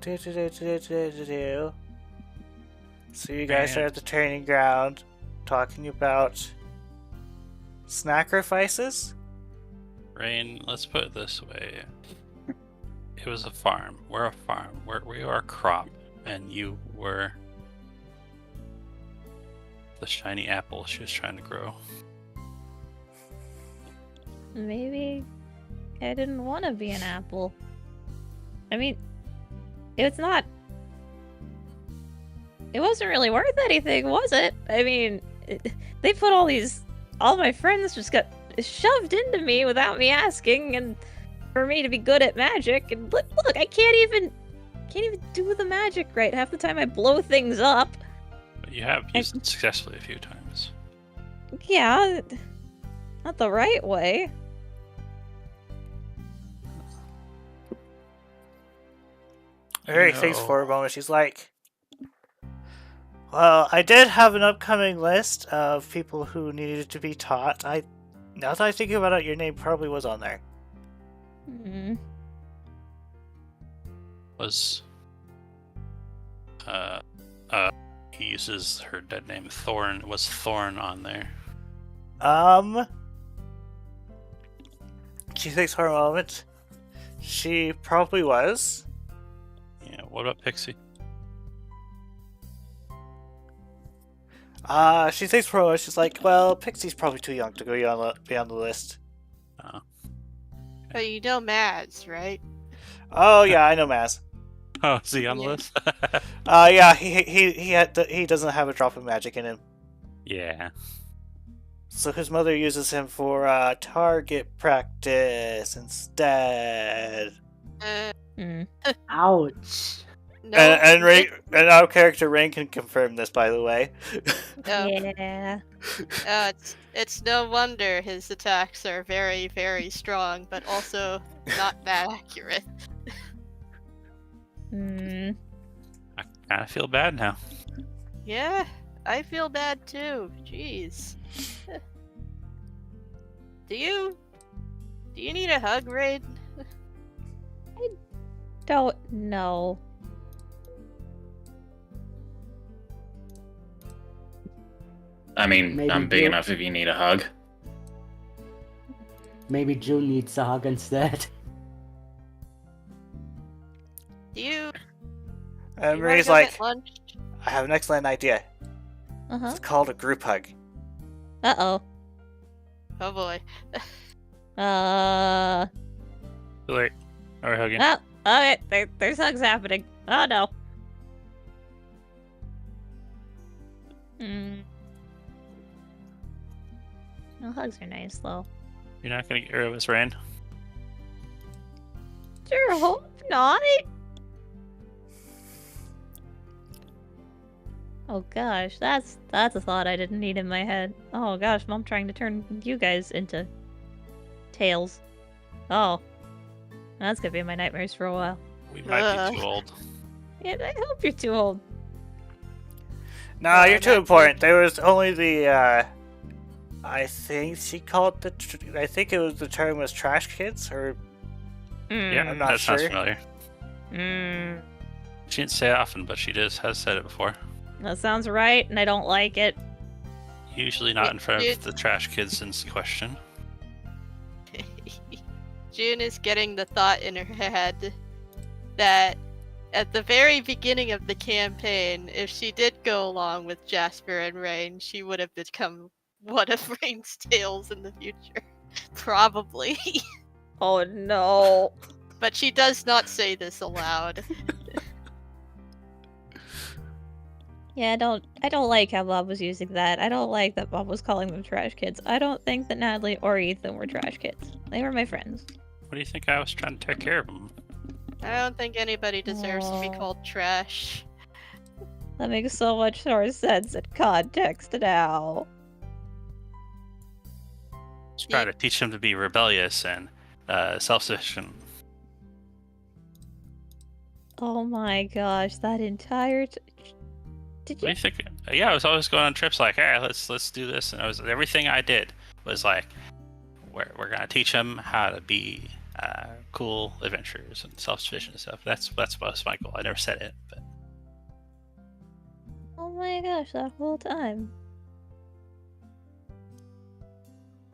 So you guys are at the training ground talking about sacrifices? Rain, let's put it this way. It was a farm. We're a farm. We are a crop, and you were the shiny apple she was trying to grow. Maybe I didn't want to be an apple. I mean, it wasn't really worth anything, was it? I mean, they put all my friends just got shoved into me without me asking, and for me to be good at magic, and look, I can't even do the magic right. Half the time I blow things up. But you have used it successfully a few times. Yeah, not the right way. Eric thinks for a moment. She's like, well, I did have an upcoming list of people who needed to be taught. Now that I think about it, your name probably was on there. Was he uses her dead name Thorn. Was Thorn on there? She thinks for a moment. She probably was. Yeah, what about Pixie? She thinks for a moment. She's like, well, Pixie's probably too young to be on the list. But you know Mads, right? Oh yeah, I know Maz. Oh, is he on the list? Yeah, he doesn't have a drop of magic in him. Yeah. So his mother uses him for target practice instead. Ouch. No. And our character Rain can confirm this, by the way. Yeah. It's no wonder his attacks are very, very strong, but also not that accurate. I kind of feel bad now. Yeah, I feel bad too. Jeez. Do you need a hug, Raid? Don't know. I mean, Maybe I'm big you- enough if you need a hug. maybe June needs a hug instead. Do you And wanna Marie's go like, get lunch? I have an excellent idea. Uh-huh. It's called a group hug. Uh-oh. Oh boy. Too late. Are we hugging? Oh, okay, there's hugs happening. Oh no. No, hugs are nice though. You're not gonna get rid of us, Rand? Sure hope not. Oh gosh, that's a thought I didn't need in my head. Oh gosh, Mom trying to turn you guys into tails. Oh. That's gonna be in my nightmares for a while. We might be too old. Yeah, I hope you're too old. No, you're too important. There was only the, I think she called I think it was the term was trash kids, or... Yeah, I'm not that sounds sure. familiar. She didn't say it often, but she has said it before. That sounds right, and I don't like it. Usually not in front of the trash kids in question. June is getting the thought in her head that at the very beginning of the campaign, if she did go along with Jasper and Rain, she would have become one of Rain's tails in the future. Probably. Oh no. But she does not say this aloud. Yeah, I don't like how Bob was using that. I don't like that Bob was calling them trash kids. I don't think that Natalie or Ethan were trash kids. They were my friends. What do you think I was trying to take care of them? I don't think anybody deserves to be called trash. That makes so much more sense in context now. Just try to teach them to be rebellious and self-sufficient. Oh my gosh, that entire did What do you think? Yeah, I was always going on trips like, hey, let's do this, and everything I did was like, we're gonna teach them how to be cool adventurers and self-sufficient and stuff. That's was my goal. I never said it, but Oh my gosh, that whole time.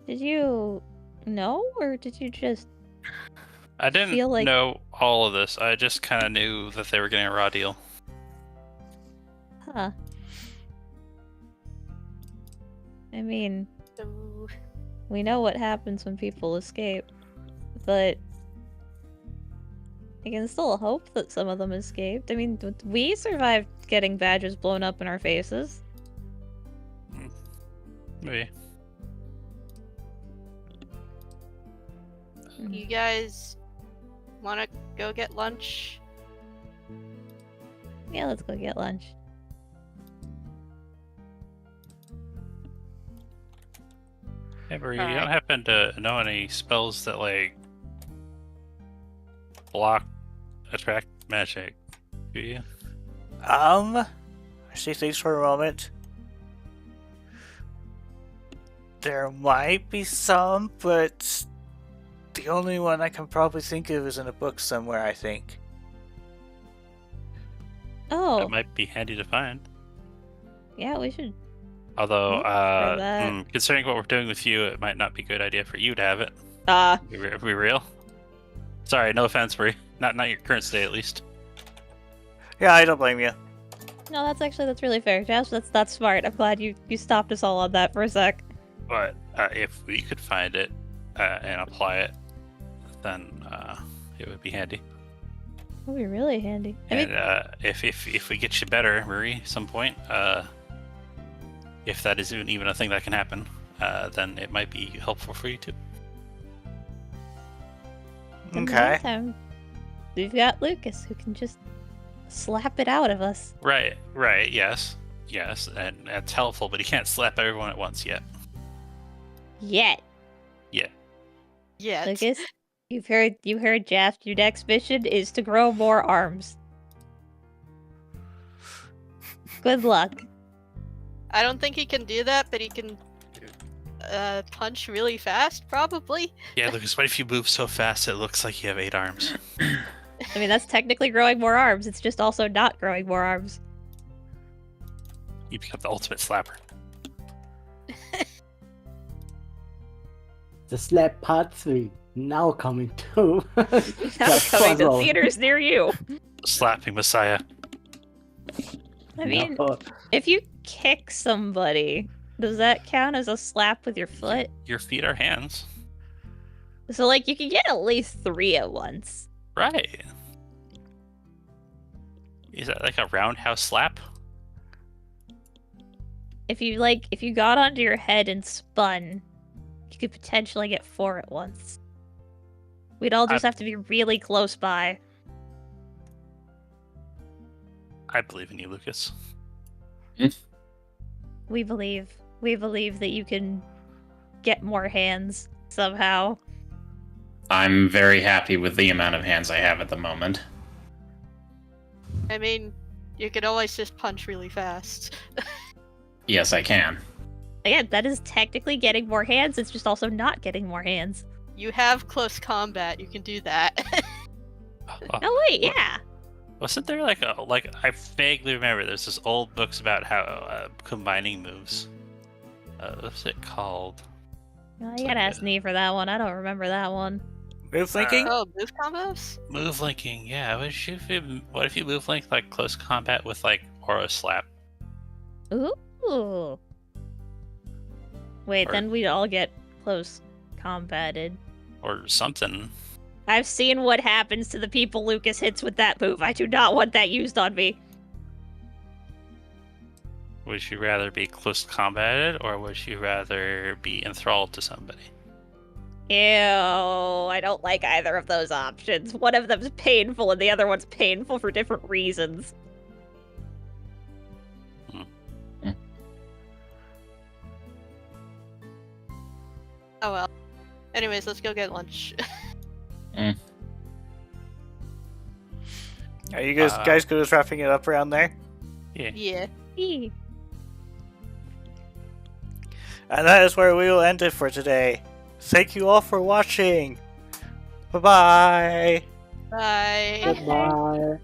Did you know, or did you just I didn't feel like... know all of this. I just kind of knew that they were getting a raw deal. Huh. I mean, So, we know what happens when people escape, but I can still hope that some of them escaped. I mean, we survived getting badges blown up in our faces. Maybe. you guys want to go get lunch? Yeah, let's go get lunch. Hey, Marie, you Alright. don't happen to know any spells that like block attract magic, do you? She thinks for a moment. There might be some, but the only one I can probably think of is in a book somewhere, I think. Oh, That might be handy to find. yeah, we should. Although, Look for that. considering what we're doing with you, it might not be a good idea for you to have it. Be real. Sorry, no offense, Marie. Not your current state, at least. Yeah, I don't blame you. No, that's really fair, Jazz. That's smart. I'm glad you stopped us all on that for a sec. But if we could find it and apply it, then it would be handy. That would be really handy. I mean, And if we get you better, Marie, at some point, if that is even a thing that can happen, then it might be helpful for you too. in the Okay. meantime, we've got Lucas who can just slap it out of us. Right, yes, and that's helpful, but he can't slap everyone at once yet. Yet. Yeah. Lucas, you heard Jazz. Your next mission is to grow more arms. Good luck. I don't think he can do that, but he can punch really fast, probably. Yeah, Lucas, what if you move so fast it looks like you have 8 arms? I mean, that's technically growing more arms. It's just also not growing more arms. You become the ultimate slapper. The Slap Part 3, now coming to Now coming to Crossroads. theaters near you. Slapping Messiah. I mean, No. if you kick somebody, does that count as a slap with your foot? Your feet are hands. So, like, you can get at least 3 at once. Right. Is that like a roundhouse slap? If you got onto your head and spun, you could potentially get 4 at once. We'd all just have to be really close by. I believe in you, Lucas. We believe that you can get more hands somehow. I'm very happy with the amount of hands I have at the moment. I mean, you could always just punch really fast. Yes, I can. Again, that is technically getting more hands. It's just also not getting more hands. You have close combat. You can do that. Oh wait, yeah. Wasn't there like I vaguely remember there's this old books about how combining moves. What's it called? Oh, you gotta ask me for that one. I don't remember that one. Move linking? Oh, move combos? Move linking, yeah. What if you move link like close combat with like aura slap? Ooh. Wait, Or- then we'd all get close combated. Or something. I've seen what happens to the people Lucas hits with that move. I do not want that used on me. Would you rather be close combated or would you rather be enthralled to somebody? Ew, I don't like either of those options. One of them's painful and the other one's painful for different reasons. Oh well. Anyways, let's go get lunch. Are you guys good with wrapping it up around there? Yeah. Yeah. Eee. And that is where we will end it for today. Thank you all for watching. Bye-bye. Bye. Goodbye.